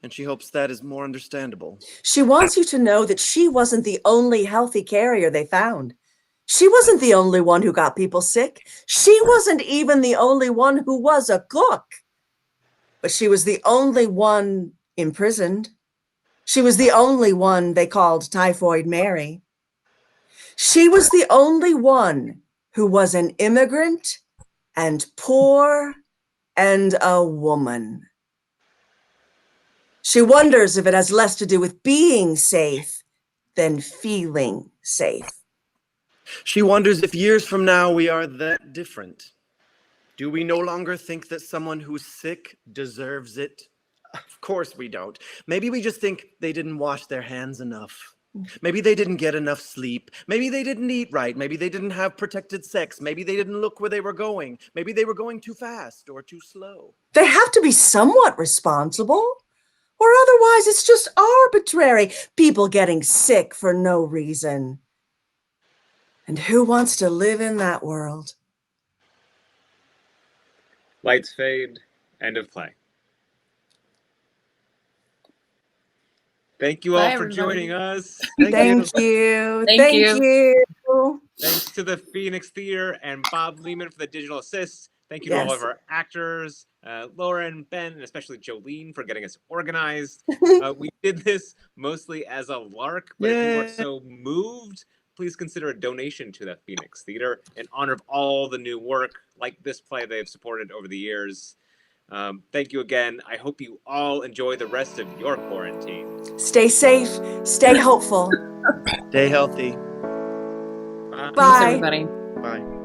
and she hopes that is more understandable. She wants you to know that she wasn't the only healthy carrier they found. She wasn't the only one who got people sick. She wasn't even the only one who was a cook. But she was the only one imprisoned. She was the only one they called Typhoid Mary. She was the only one who was an immigrant and poor and a woman. She wonders if it has less to do with being safe than feeling safe. She wonders if years from now we are that different. Do we no longer think that someone who's sick deserves it? Of course we don't. Maybe we just think they didn't wash their hands enough. Maybe they didn't get enough sleep. Maybe they didn't eat right. Maybe they didn't have protected sex. Maybe they didn't look where they were going. Maybe they were going too fast or too slow. They have to be somewhat responsible, or otherwise it's just arbitrary. People getting sick for no reason. And who wants to live in that world? Lights fade. End of play. Thank you all Bye, for everybody. joining us. Thank you. Thank you. you. Thanks to the Phoenix Theater and Bob Lehman for the digital assist. Thank you to all Yes. of our actors, Lauren, Ben, and especially Jolene for getting us organized. We did this mostly as a lark, but if you are so moved, please consider a donation to the Phoenix Theater in honor of all the new work like this play they've supported over the years. Thank you again. I hope you all enjoy the rest of your quarantine. Stay safe. Stay hopeful. Stay healthy. Bye. Bye. Thanks, everybody. Bye.